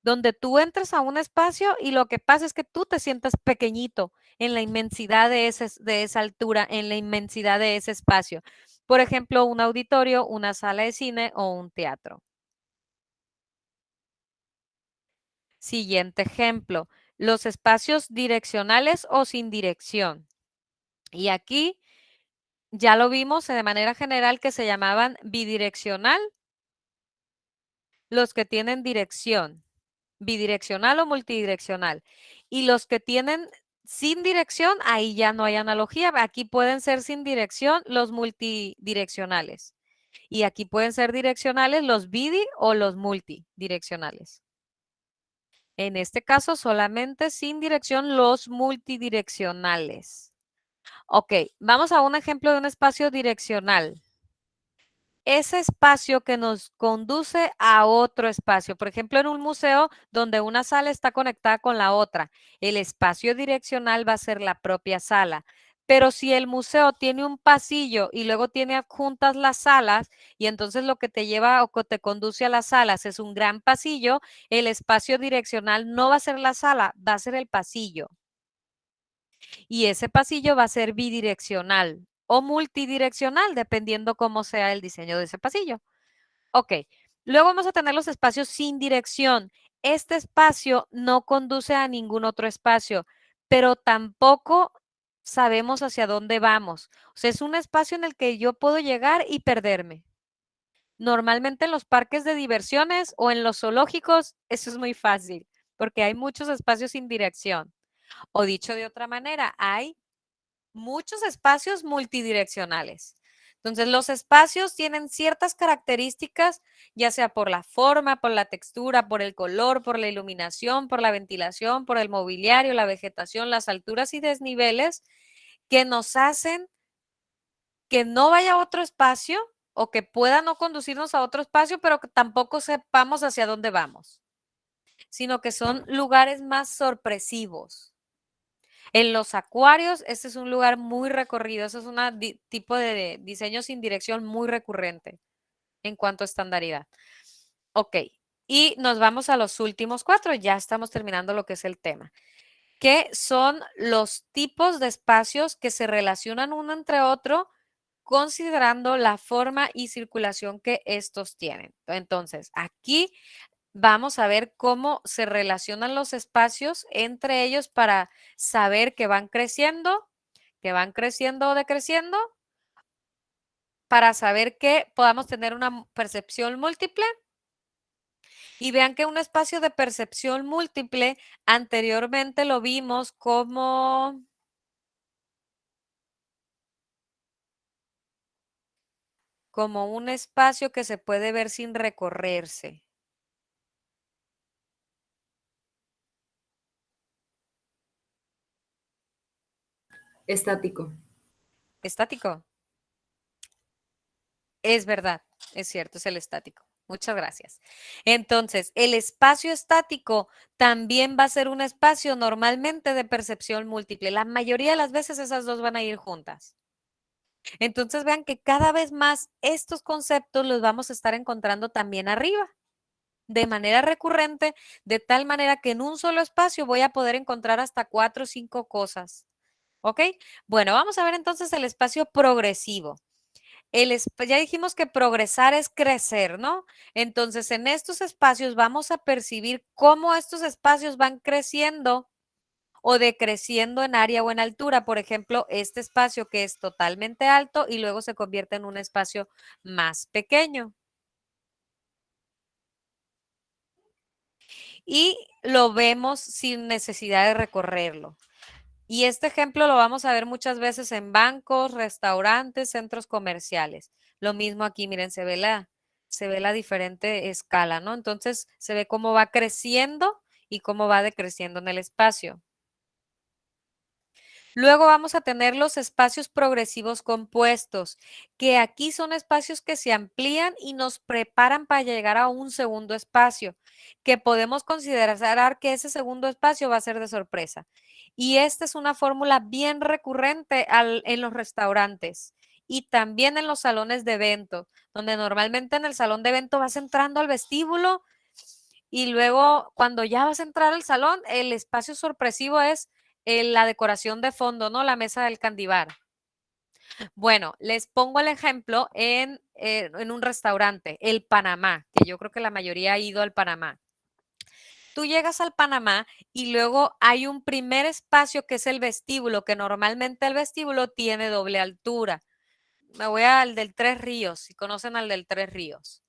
donde tú entres a un espacio y lo que pasa es que tú te sientas pequeñito en la inmensidad de esa altura, en la inmensidad de ese espacio. Por ejemplo, un auditorio, una sala de cine o un teatro. Siguiente ejemplo, los espacios direccionales o sin dirección. Y aquí ya lo vimos de manera general que se llamaban bidireccional, los que tienen dirección. Bidireccional o multidireccional. Y los que tienen sin dirección, ahí ya no hay analogía. Aquí pueden ser sin dirección los multidireccionales. Y aquí pueden ser direccionales los bidi o los multidireccionales. En este caso, solamente sin dirección los multidireccionales. Ok, vamos a un ejemplo de un espacio direccional. Ese espacio que nos conduce a otro espacio. Por ejemplo, en un museo donde una sala está conectada con la otra, el espacio direccional va a ser la propia sala. Pero si el museo tiene un pasillo y luego tiene adjuntas las salas y entonces lo que te lleva o que te conduce a las salas es un gran pasillo, el espacio direccional no va a ser la sala, va a ser el pasillo. Y ese pasillo va a ser bidireccional o multidireccional, dependiendo cómo sea el diseño de ese pasillo. Ok, luego vamos a tener los espacios sin dirección. Este espacio no conduce a ningún otro espacio, pero tampoco sabemos hacia dónde vamos. O sea, es un espacio en el que yo puedo llegar y perderme. Normalmente en los parques de diversiones o en los zoológicos, eso es muy fácil, porque hay muchos espacios sin dirección. O dicho de otra manera, hay muchos espacios multidireccionales. Entonces, los espacios tienen ciertas características, ya sea por la forma, por la textura, por el color, por la iluminación, por la ventilación, por el mobiliario, la vegetación, las alturas y desniveles, que nos hacen que no vaya a otro espacio o que pueda no conducirnos a otro espacio, pero que tampoco sepamos hacia dónde vamos, sino que son lugares más sorpresivos. En los acuarios, este es un lugar muy recorrido, eso es un tipo de diseño sin dirección muy recurrente en cuanto a estandaridad. Ok, y nos vamos a los últimos 4, ya estamos terminando lo que es el tema, que son los tipos de espacios que se relacionan uno entre otro considerando la forma y circulación que estos tienen. Entonces, aquí vamos a ver cómo se relacionan los espacios entre ellos para saber que van creciendo o decreciendo, para saber que podamos tener una percepción múltiple. Y vean que un espacio de percepción múltiple anteriormente lo vimos como un espacio que se puede ver sin recorrerse. Estático. Estático. Es verdad, es cierto, es el estático. Muchas gracias. Entonces, el espacio estático también va a ser un espacio normalmente de percepción múltiple. La mayoría de las veces esas dos van a ir juntas. Entonces, vean que cada vez más estos conceptos los vamos a estar encontrando también arriba, de manera recurrente, de tal manera que en un solo espacio voy a poder encontrar hasta 4 o 5 cosas. ¿Ok? Bueno, vamos a ver entonces el espacio progresivo. Ya dijimos que progresar es crecer, ¿no? Entonces, en estos espacios vamos a percibir cómo estos espacios van creciendo o decreciendo en área o en altura. Por ejemplo, este espacio que es totalmente alto y luego se convierte en un espacio más pequeño. Y lo vemos sin necesidad de recorrerlo. Y este ejemplo lo vamos a ver muchas veces en bancos, restaurantes, centros comerciales. Lo mismo aquí, miren, se ve la diferente escala, ¿no? Entonces se ve cómo va creciendo y cómo va decreciendo en el espacio. Luego vamos a tener los espacios progresivos compuestos, que aquí son espacios que se amplían y nos preparan para llegar a un segundo espacio, que podemos considerar que ese segundo espacio va a ser de sorpresa. Y esta es una fórmula bien recurrente en los restaurantes y también en los salones de eventos, donde normalmente en el salón de evento vas entrando al vestíbulo y luego cuando ya vas a entrar al salón, el espacio sorpresivo es la decoración de fondo, ¿no? La mesa del candibar. Bueno, les pongo el ejemplo en un restaurante, el Panamá, que yo creo que la mayoría ha ido al Panamá. Tú llegas al Panamá y luego hay un primer espacio que es el vestíbulo, que normalmente el vestíbulo tiene doble altura. Me voy al del Tres Ríos, si conocen al del Tres Ríos.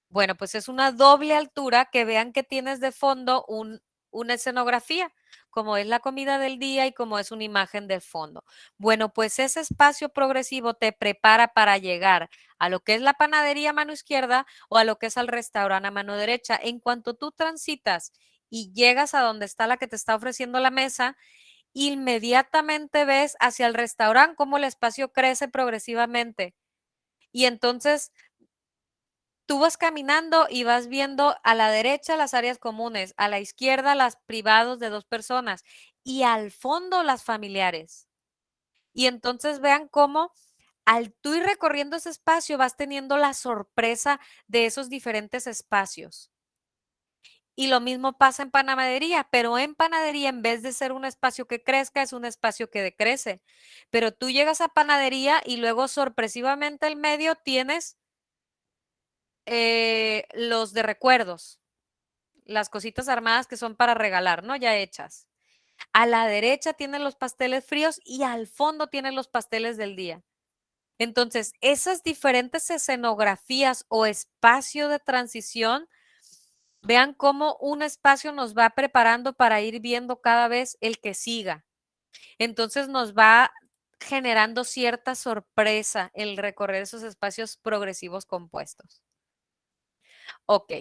Bueno, pues es una doble altura que vean que tienes de fondo una escenografía, como es la comida del día y como es una imagen del fondo. Bueno, pues ese espacio progresivo te prepara para llegar a lo que es la panadería a mano izquierda o a lo que es el restaurante a mano derecha. En cuanto tú transitas y llegas a donde está la que te está ofreciendo la mesa, inmediatamente ves hacia el restaurante cómo el espacio crece progresivamente. Y entonces tú vas caminando y vas viendo a la derecha las áreas comunes, a la izquierda las privados de 2 personas y al fondo las familiares. Y entonces vean cómo al tú ir recorriendo ese espacio vas teniendo la sorpresa de esos diferentes espacios. Y lo mismo pasa en panadería, pero en panadería en vez de ser un espacio que crezca, es un espacio que decrece. Pero tú llegas a panadería y luego sorpresivamente en medio tienes los de recuerdos. Las cositas armadas que son para regalar, ¿no? Ya hechas. A la derecha tienen los pasteles fríos y al fondo tienen los pasteles del día. Entonces, esas diferentes escenografías o espacio de transición, vean cómo un espacio nos va preparando para ir viendo cada vez el que siga. Entonces, nos va generando cierta sorpresa el recorrer esos espacios progresivos compuestos. Ok.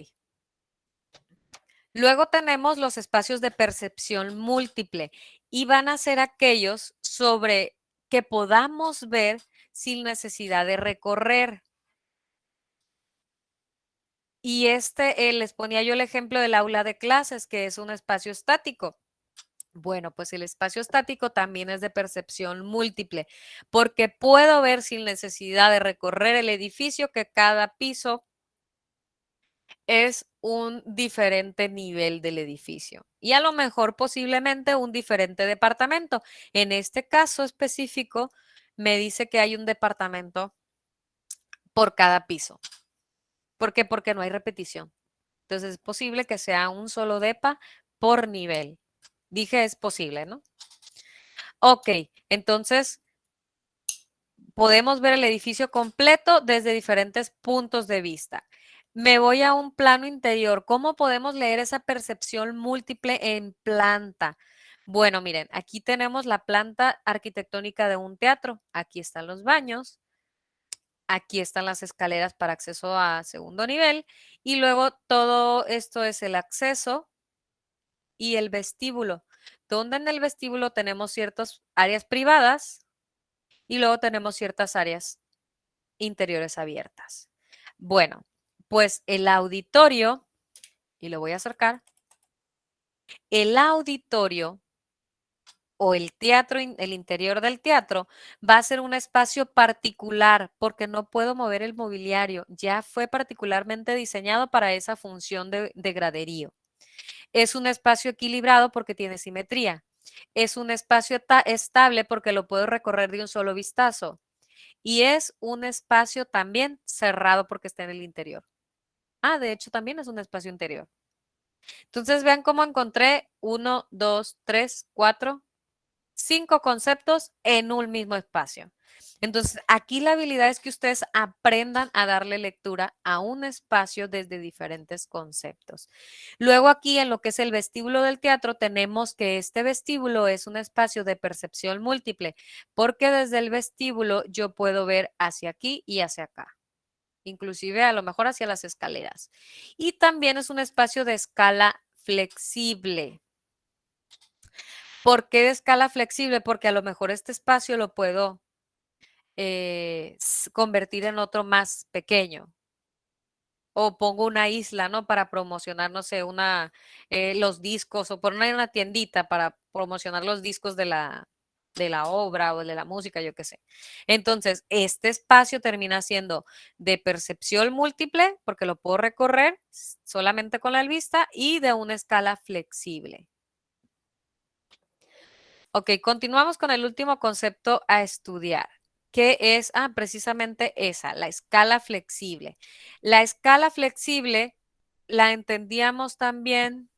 Luego tenemos los espacios de percepción múltiple y van a ser aquellos sobre que podamos ver sin necesidad de recorrer. Y les ponía yo el ejemplo del aula de clases, que es un espacio estático. Bueno, pues el espacio estático también es de percepción múltiple, porque puedo ver sin necesidad de recorrer el edificio que cada piso es un diferente nivel del edificio y a lo mejor posiblemente un diferente departamento. En este caso específico, me dice que hay un departamento por cada piso. ¿Por qué? Porque no hay repetición. Entonces es posible que sea un solo depa por nivel. Dije es posible, ¿no? Ok, entonces podemos ver el edificio completo desde diferentes puntos de vista. Me voy a un plano interior. ¿Cómo podemos leer esa percepción múltiple en planta? Bueno, miren, aquí tenemos la planta arquitectónica de un teatro. Aquí están los baños. Aquí están las escaleras para acceso a segundo nivel. Y luego todo esto es el acceso y el vestíbulo, donde en el vestíbulo tenemos ciertas áreas privadas y luego tenemos ciertas áreas interiores abiertas. Bueno, pues el auditorio, y lo voy a acercar, el auditorio o el teatro, el interior del teatro, va a ser un espacio particular porque no puedo mover el mobiliario. Ya fue particularmente diseñado para esa función de graderío. Es un espacio equilibrado porque tiene simetría. Es un espacio estable porque lo puedo recorrer de un solo vistazo. Y es un espacio también cerrado porque está en el interior. Ah, de hecho también es un espacio interior. Entonces vean cómo encontré 1, 2, 3, 4, 5 conceptos en un mismo espacio. Entonces, aquí la habilidad es que ustedes aprendan a darle lectura a un espacio desde diferentes conceptos. Luego aquí en lo que es el vestíbulo del teatro tenemos que este vestíbulo es un espacio de percepción múltiple, porque desde el vestíbulo yo puedo ver hacia aquí y hacia acá, inclusive a lo mejor hacia las escaleras. Y también es un espacio de escala flexible. ¿Por qué de escala flexible? Porque a lo mejor este espacio lo puedo convertir en otro más pequeño. O pongo una isla, ¿no? Para promocionar, no sé, los discos o poner una tiendita para promocionar los discos de la obra o de la música, yo qué sé. Entonces, este espacio termina siendo de percepción múltiple, porque lo puedo recorrer solamente con la vista, y de una escala flexible. Ok, continuamos con el último concepto a estudiar, que es precisamente esa, la escala flexible. La escala flexible la entendíamos también,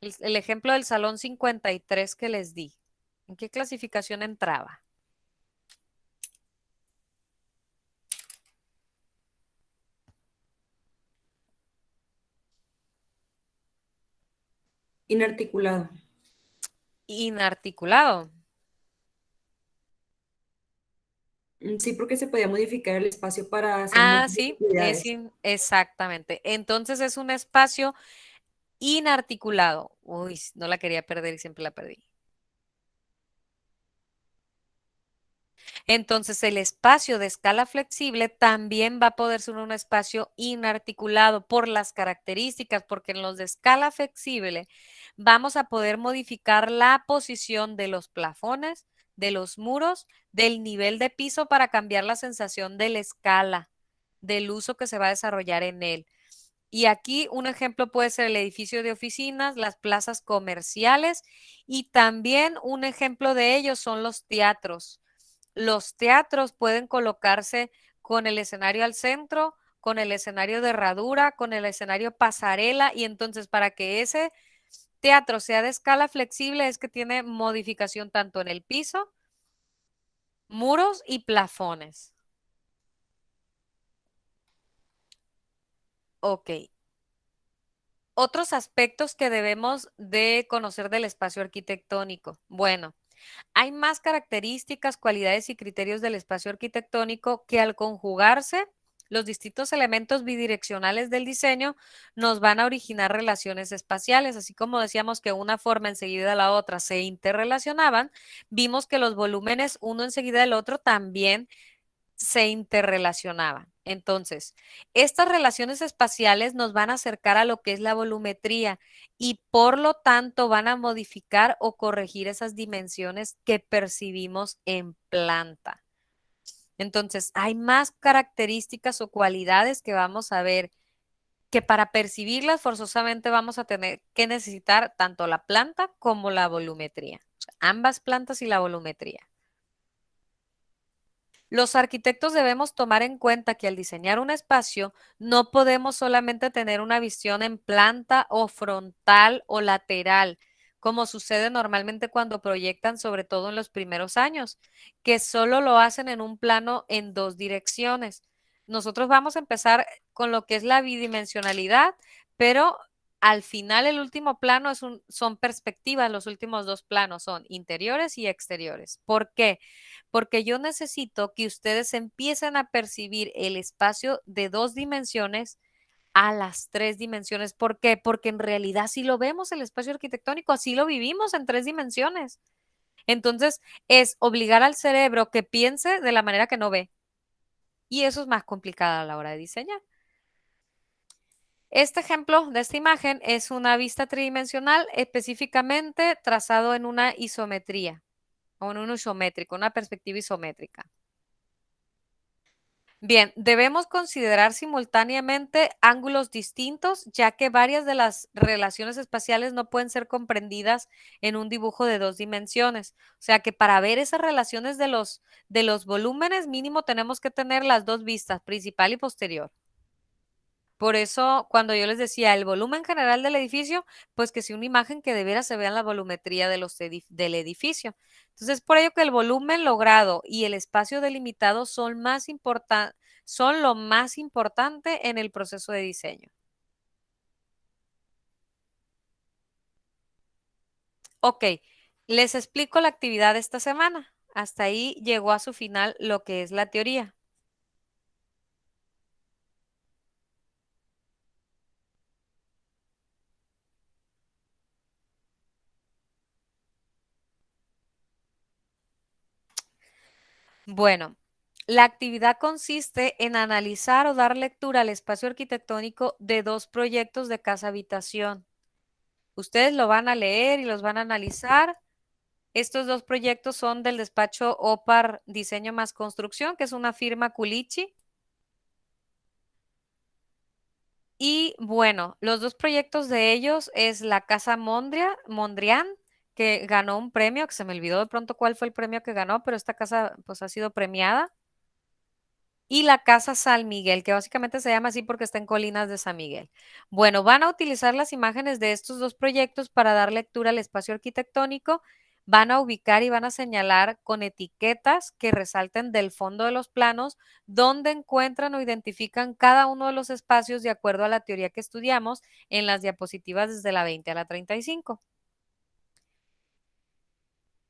el ejemplo del salón 53 que les di. ¿En qué clasificación entraba? Inarticulado. Inarticulado. Sí, porque se podía modificar el espacio para hacer múltiples Sí, actividades. exactamente. Entonces es un espacio inarticulado. Uy, no la quería perder y siempre la perdí. Entonces, el espacio de escala flexible también va a poder ser un espacio inarticulado por las características, porque en los de escala flexible vamos a poder modificar la posición de los plafones, de los muros, del nivel de piso para cambiar la sensación de la escala, del uso que se va a desarrollar en él. Y aquí un ejemplo puede ser el edificio de oficinas, las plazas comerciales y también un ejemplo de ello son los teatros. Los teatros pueden colocarse con el escenario al centro, con el escenario de herradura, con el escenario pasarela y entonces para que ese teatro sea de escala flexible es que tiene modificación tanto en el piso, muros y plafones. Ok. Otros aspectos que debemos de conocer del espacio arquitectónico. Bueno, hay más características, cualidades y criterios del espacio arquitectónico que al conjugarse los distintos elementos bidireccionales del diseño nos van a originar relaciones espaciales, así como decíamos que una forma enseguida de la otra se interrelacionaban, vimos que los volúmenes uno enseguida del otro también se interrelacionaban. Entonces, estas relaciones espaciales nos van a acercar a lo que es la volumetría y por lo tanto van a modificar o corregir esas dimensiones que percibimos en planta. Entonces, hay más características o cualidades que vamos a ver que para percibirlas forzosamente vamos a tener que necesitar tanto la planta como la volumetría. O sea, ambas plantas y la volumetría. Los arquitectos debemos tomar en cuenta que al diseñar un espacio no podemos solamente tener una visión en planta o frontal o lateral, como sucede normalmente cuando proyectan, sobre todo en los primeros años, que solo lo hacen en un plano en dos direcciones. Nosotros vamos a empezar con lo que es la bidimensionalidad, pero al final el último plano son perspectivas, los últimos dos planos son interiores y exteriores. ¿Por qué? Porque yo necesito que ustedes empiecen a percibir el espacio de dos dimensiones a las tres dimensiones. ¿Por qué? Porque en realidad sí lo vemos el espacio arquitectónico, así lo vivimos en tres dimensiones. Entonces, es obligar al cerebro que piense de la manera que no ve. Y eso es más complicado a la hora de diseñar. Este ejemplo de esta imagen es una vista tridimensional específicamente trazado en una isometría o en un isométrico, una perspectiva isométrica. Bien, debemos considerar simultáneamente ángulos distintos, ya que varias de las relaciones espaciales no pueden ser comprendidas en un dibujo de dos dimensiones. O sea que para ver esas relaciones de los volúmenes, mínimo tenemos que tener las dos vistas, principal y posterior. Por eso, cuando yo les decía el volumen general del edificio, pues que sí una imagen que de veras se vea en la volumetría de del edificio. Entonces, por ello que el volumen logrado y el espacio delimitado son lo más importante en el proceso de diseño. Ok, les explico la actividad de esta semana. Hasta ahí llegó a su final lo que es la teoría. Bueno, la actividad consiste en analizar o dar lectura al espacio arquitectónico de dos proyectos de casa habitación. Ustedes lo van a leer y los van a analizar. Estos dos proyectos son del despacho OPAR Diseño más Construcción, que es una firma Culichi. Y bueno, los dos proyectos de ellos es la Casa Mondrian, que ganó un premio, que se me olvidó de pronto cuál fue el premio que ganó, pero esta casa pues ha sido premiada. Y la Casa San Miguel, que básicamente se llama así porque está en Colinas de San Miguel. Bueno, van a utilizar las imágenes de estos dos proyectos para dar lectura al espacio arquitectónico. Van a ubicar y van a señalar con etiquetas que resalten del fondo de los planos dónde encuentran o identifican cada uno de los espacios de acuerdo a la teoría que estudiamos en las diapositivas desde la 20 a la 35.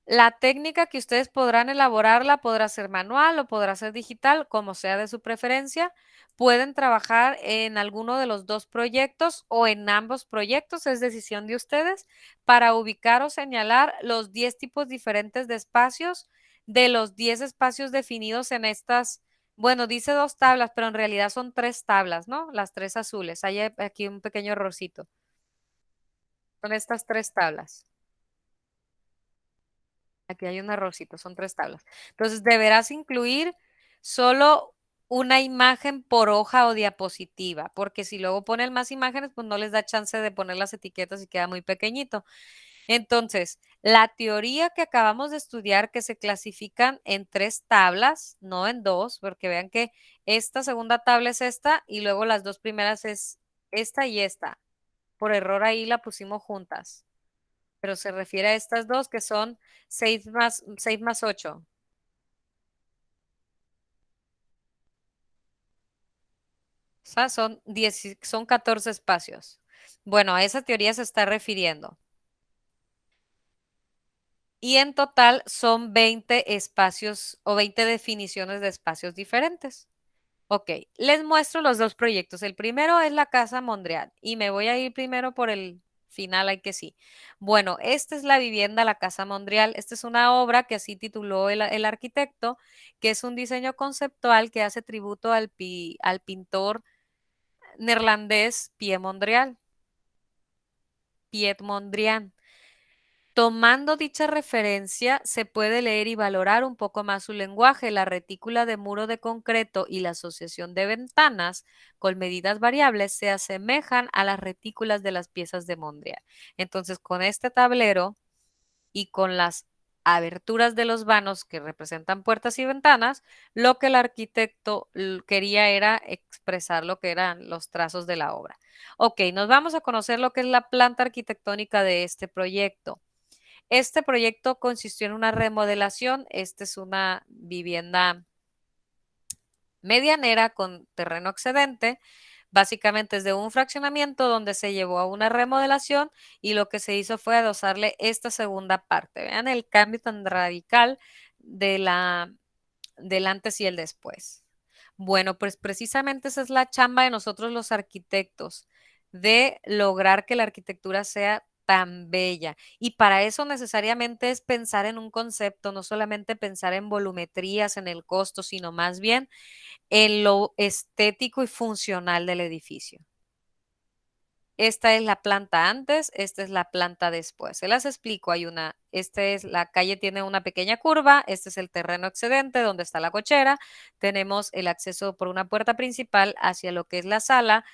La técnica que ustedes podrán elaborarla podrá ser manual o podrá ser digital, como sea de su preferencia. Pueden trabajar en alguno de los dos proyectos o en ambos proyectos, es decisión de ustedes, para ubicar o señalar los 10 tipos diferentes de espacios, de los 10 espacios definidos en estas, bueno, dice dos tablas, pero en realidad son tres tablas, ¿no? Las tres azules. Hay aquí un pequeño errorcito. Son estas tres tablas. Aquí hay un errorcito, son tres tablas. Entonces, deberás incluir solo una imagen por hoja o diapositiva, porque si luego ponen más imágenes, pues no les da chance de poner las etiquetas y queda muy pequeñito. Entonces, la teoría que acabamos de estudiar, que se clasifican en tres tablas, no en dos, porque vean que esta segunda tabla es esta y luego las dos primeras es esta y esta. Por error ahí la pusimos juntas, pero se refiere a estas dos que son 6 más 8. O sea, son 14 espacios. Bueno, a esa teoría se está refiriendo. Y en total son 20 espacios o 20 definiciones de espacios diferentes. Ok, les muestro los dos proyectos. El primero es la Casa Mondrian y me voy a ir primero por el final, hay que sí. Bueno, esta es la vivienda, la Casa Mondrian. Esta es una obra que así tituló el arquitecto, que es un diseño conceptual que hace tributo al pintor neerlandés Piet Mondrian. Tomando dicha referencia, se puede leer y valorar un poco más su lenguaje. La retícula de muro de concreto y la asociación de ventanas con medidas variables se asemejan a las retículas de las piezas de Mondrian. Entonces, con este tablero y con las aberturas de los vanos que representan puertas y ventanas, lo que el arquitecto quería era expresar lo que eran los trazos de la obra. Ok, nos vamos a conocer lo que es la planta arquitectónica de este proyecto. Este proyecto consistió en una remodelación. Esta es una vivienda medianera con terreno excedente. Básicamente es de un fraccionamiento donde se llevó a una remodelación y lo que se hizo fue adosarle esta segunda parte. Vean el cambio tan radical del antes y el después. Bueno, pues precisamente esa es la chamba de nosotros los arquitectos, de lograr que la arquitectura sea tan bella. Y para eso necesariamente es pensar en un concepto, no solamente pensar en volumetrías, en el costo, sino más bien en lo estético y funcional del edificio. Esta es la planta antes, esta es la planta después. Se las explico, la calle tiene una pequeña curva, este es el terreno excedente donde está la cochera, tenemos el acceso por una puerta principal hacia lo que es la sala,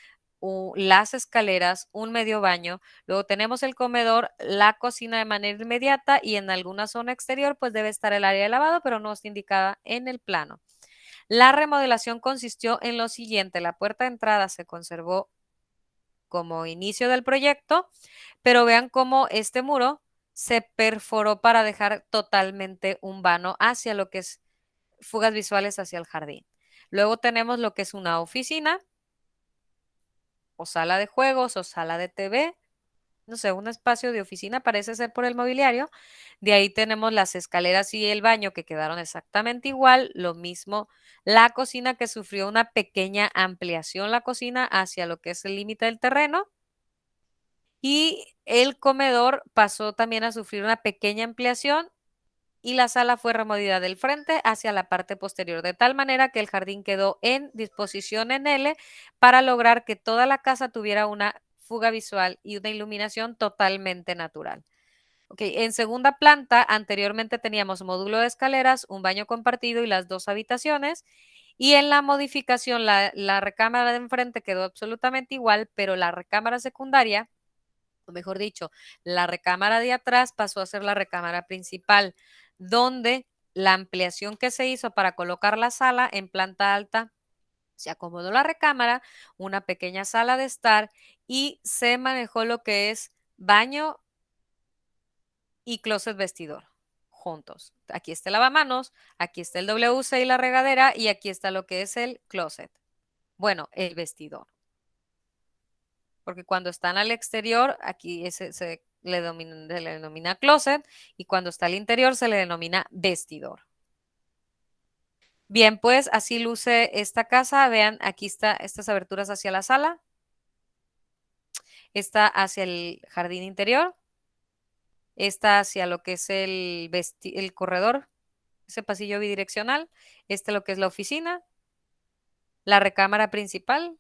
las escaleras, un medio baño, luego tenemos el comedor, la cocina de manera inmediata y en alguna zona exterior pues debe estar el área de lavado, pero no está indicada en el plano. La remodelación consistió en lo siguiente, la puerta de entrada se conservó como inicio del proyecto, pero vean cómo este muro se perforó para dejar totalmente un vano hacia lo que es fugas visuales hacia el jardín. Luego tenemos lo que es una oficina o sala de juegos o sala de TV, no sé, un espacio de oficina parece ser por el mobiliario. De ahí tenemos las escaleras y el baño que quedaron exactamente igual. Lo mismo la cocina que sufrió una pequeña ampliación, la cocina hacia lo que es el límite del terreno. Y el comedor pasó también a sufrir una pequeña ampliación y la sala fue removida del frente hacia la parte posterior, de tal manera que el jardín quedó en disposición en L para lograr que toda la casa tuviera una fuga visual y una iluminación totalmente natural. Okay, en segunda planta, anteriormente teníamos módulo de escaleras, un baño compartido y las dos habitaciones. Y en la modificación, la recámara de enfrente quedó absolutamente igual, pero la recámara secundaria, o mejor dicho, la recámara de atrás pasó a ser la recámara principal, donde la ampliación que se hizo para colocar la sala en planta alta, se acomodó la recámara, una pequeña sala de estar y se manejó lo que es baño y closet vestidor juntos. Aquí está el lavamanos, aquí está el WC y la regadera y aquí está lo que es el closet. Bueno, el vestidor. Porque cuando están al exterior, aquí se le denomina closet y cuando está al interior se le denomina vestidor. Bien, pues así luce esta casa. Vean, aquí está estas aberturas hacia la sala. Esta hacia el jardín interior. Esta hacia lo que es el corredor, ese pasillo bidireccional. Este lo que es la oficina. La recámara principal.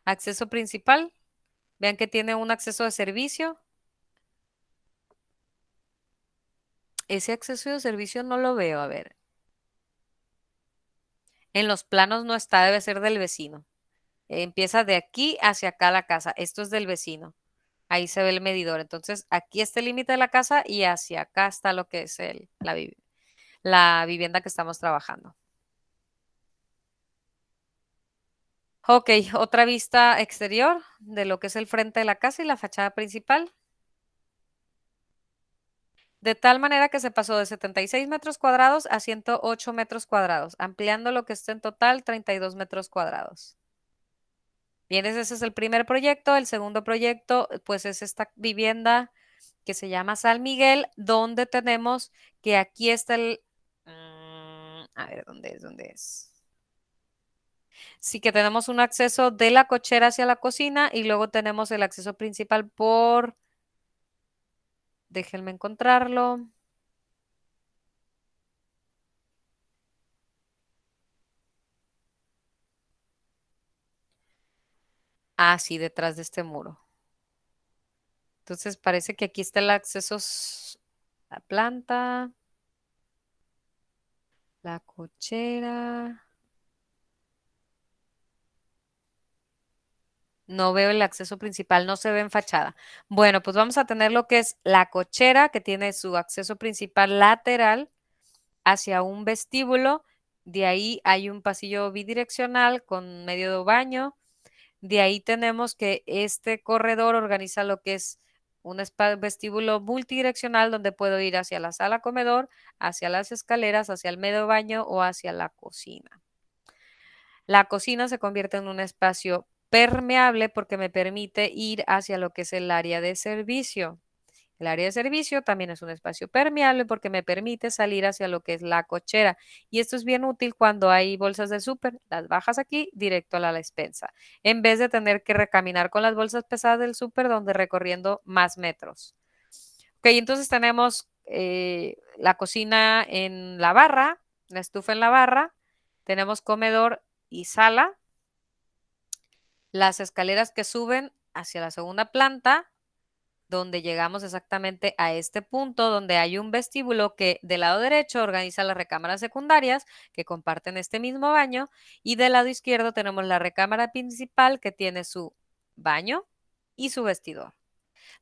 Acceso principal. Vean que tiene un acceso de servicio. Ese acceso de servicio no lo veo, a ver. En los planos no está, debe ser del vecino. Empieza de aquí hacia acá la casa. Esto es del vecino. Ahí se ve el medidor. Entonces, aquí está el límite de la casa y hacia acá está lo que es la vivienda que estamos trabajando. Ok, otra vista exterior de lo que es el frente de la casa y la fachada principal. De tal manera que se pasó de 76 metros cuadrados a 108 metros cuadrados, ampliando lo que está en total 32 metros cuadrados. Bien, ese es el primer proyecto. El segundo proyecto, pues es esta vivienda que se llama San Miguel, donde tenemos que aquí está a ver, ¿dónde es? ¿Dónde es? Sí que tenemos un acceso de la cochera hacia la cocina y luego tenemos el acceso principal déjenme encontrarlo. Ah, sí, detrás de este muro. Entonces parece que aquí está el acceso a la planta, la cochera. No veo el acceso principal, no se ve en fachada. Bueno, pues vamos a tener lo que es la cochera, que tiene su acceso principal lateral hacia un vestíbulo. De ahí hay un pasillo bidireccional con medio baño. De ahí tenemos que este corredor organiza lo que es un vestíbulo multidireccional donde puedo ir hacia la sala comedor, hacia las escaleras, hacia el medio baño o hacia la cocina. La cocina se convierte en un espacio permeable porque me permite ir hacia lo que es el área de servicio. El área de servicio también es un espacio permeable porque me permite salir hacia lo que es la cochera. Y esto es bien útil cuando hay bolsas de súper. Las bajas aquí directo a la despensa, en vez de tener que recaminar con las bolsas pesadas del súper donde recorriendo más metros. Ok, entonces tenemos la cocina en la barra, la estufa en la barra, tenemos comedor y sala, las escaleras que suben hacia la segunda planta, donde llegamos exactamente a este punto donde hay un vestíbulo que del lado derecho organiza las recámaras secundarias que comparten este mismo baño y del lado izquierdo tenemos la recámara principal que tiene su baño y su vestidor.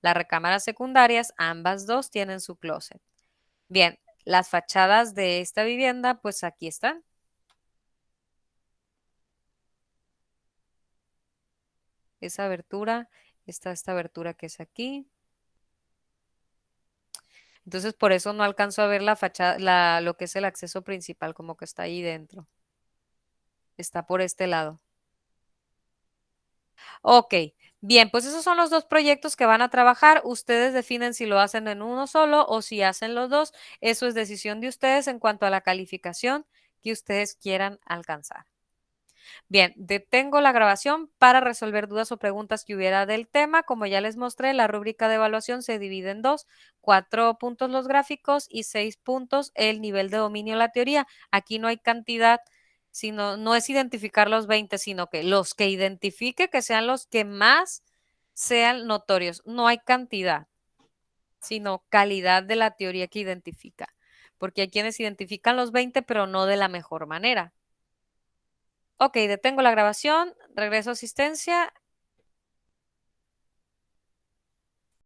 Las recámaras secundarias, ambas dos, tienen su closet. Bien, las fachadas de esta vivienda, pues aquí están. Esa abertura, esta abertura que es aquí. Entonces, por eso no alcanzo a ver la fachada, lo que es el acceso principal, como que está ahí dentro. Está por este lado. Ok, bien, pues esos son los dos proyectos que van a trabajar. Ustedes definen si lo hacen en uno solo o si hacen los dos. Eso es decisión de ustedes en cuanto a la calificación que ustedes quieran alcanzar. Bien, detengo la grabación para resolver dudas o preguntas que hubiera del tema. Como ya les mostré, la rúbrica de evaluación se divide en dos, 4 puntos los gráficos y 6 puntos el nivel de dominio de la teoría. Aquí no hay cantidad, sino no es identificar los 20, sino que los que identifique que sean los que más sean notorios. No hay cantidad, sino calidad de la teoría que identifica. Porque hay quienes identifican los 20, pero no de la mejor manera. Ok, detengo la grabación, regreso a asistencia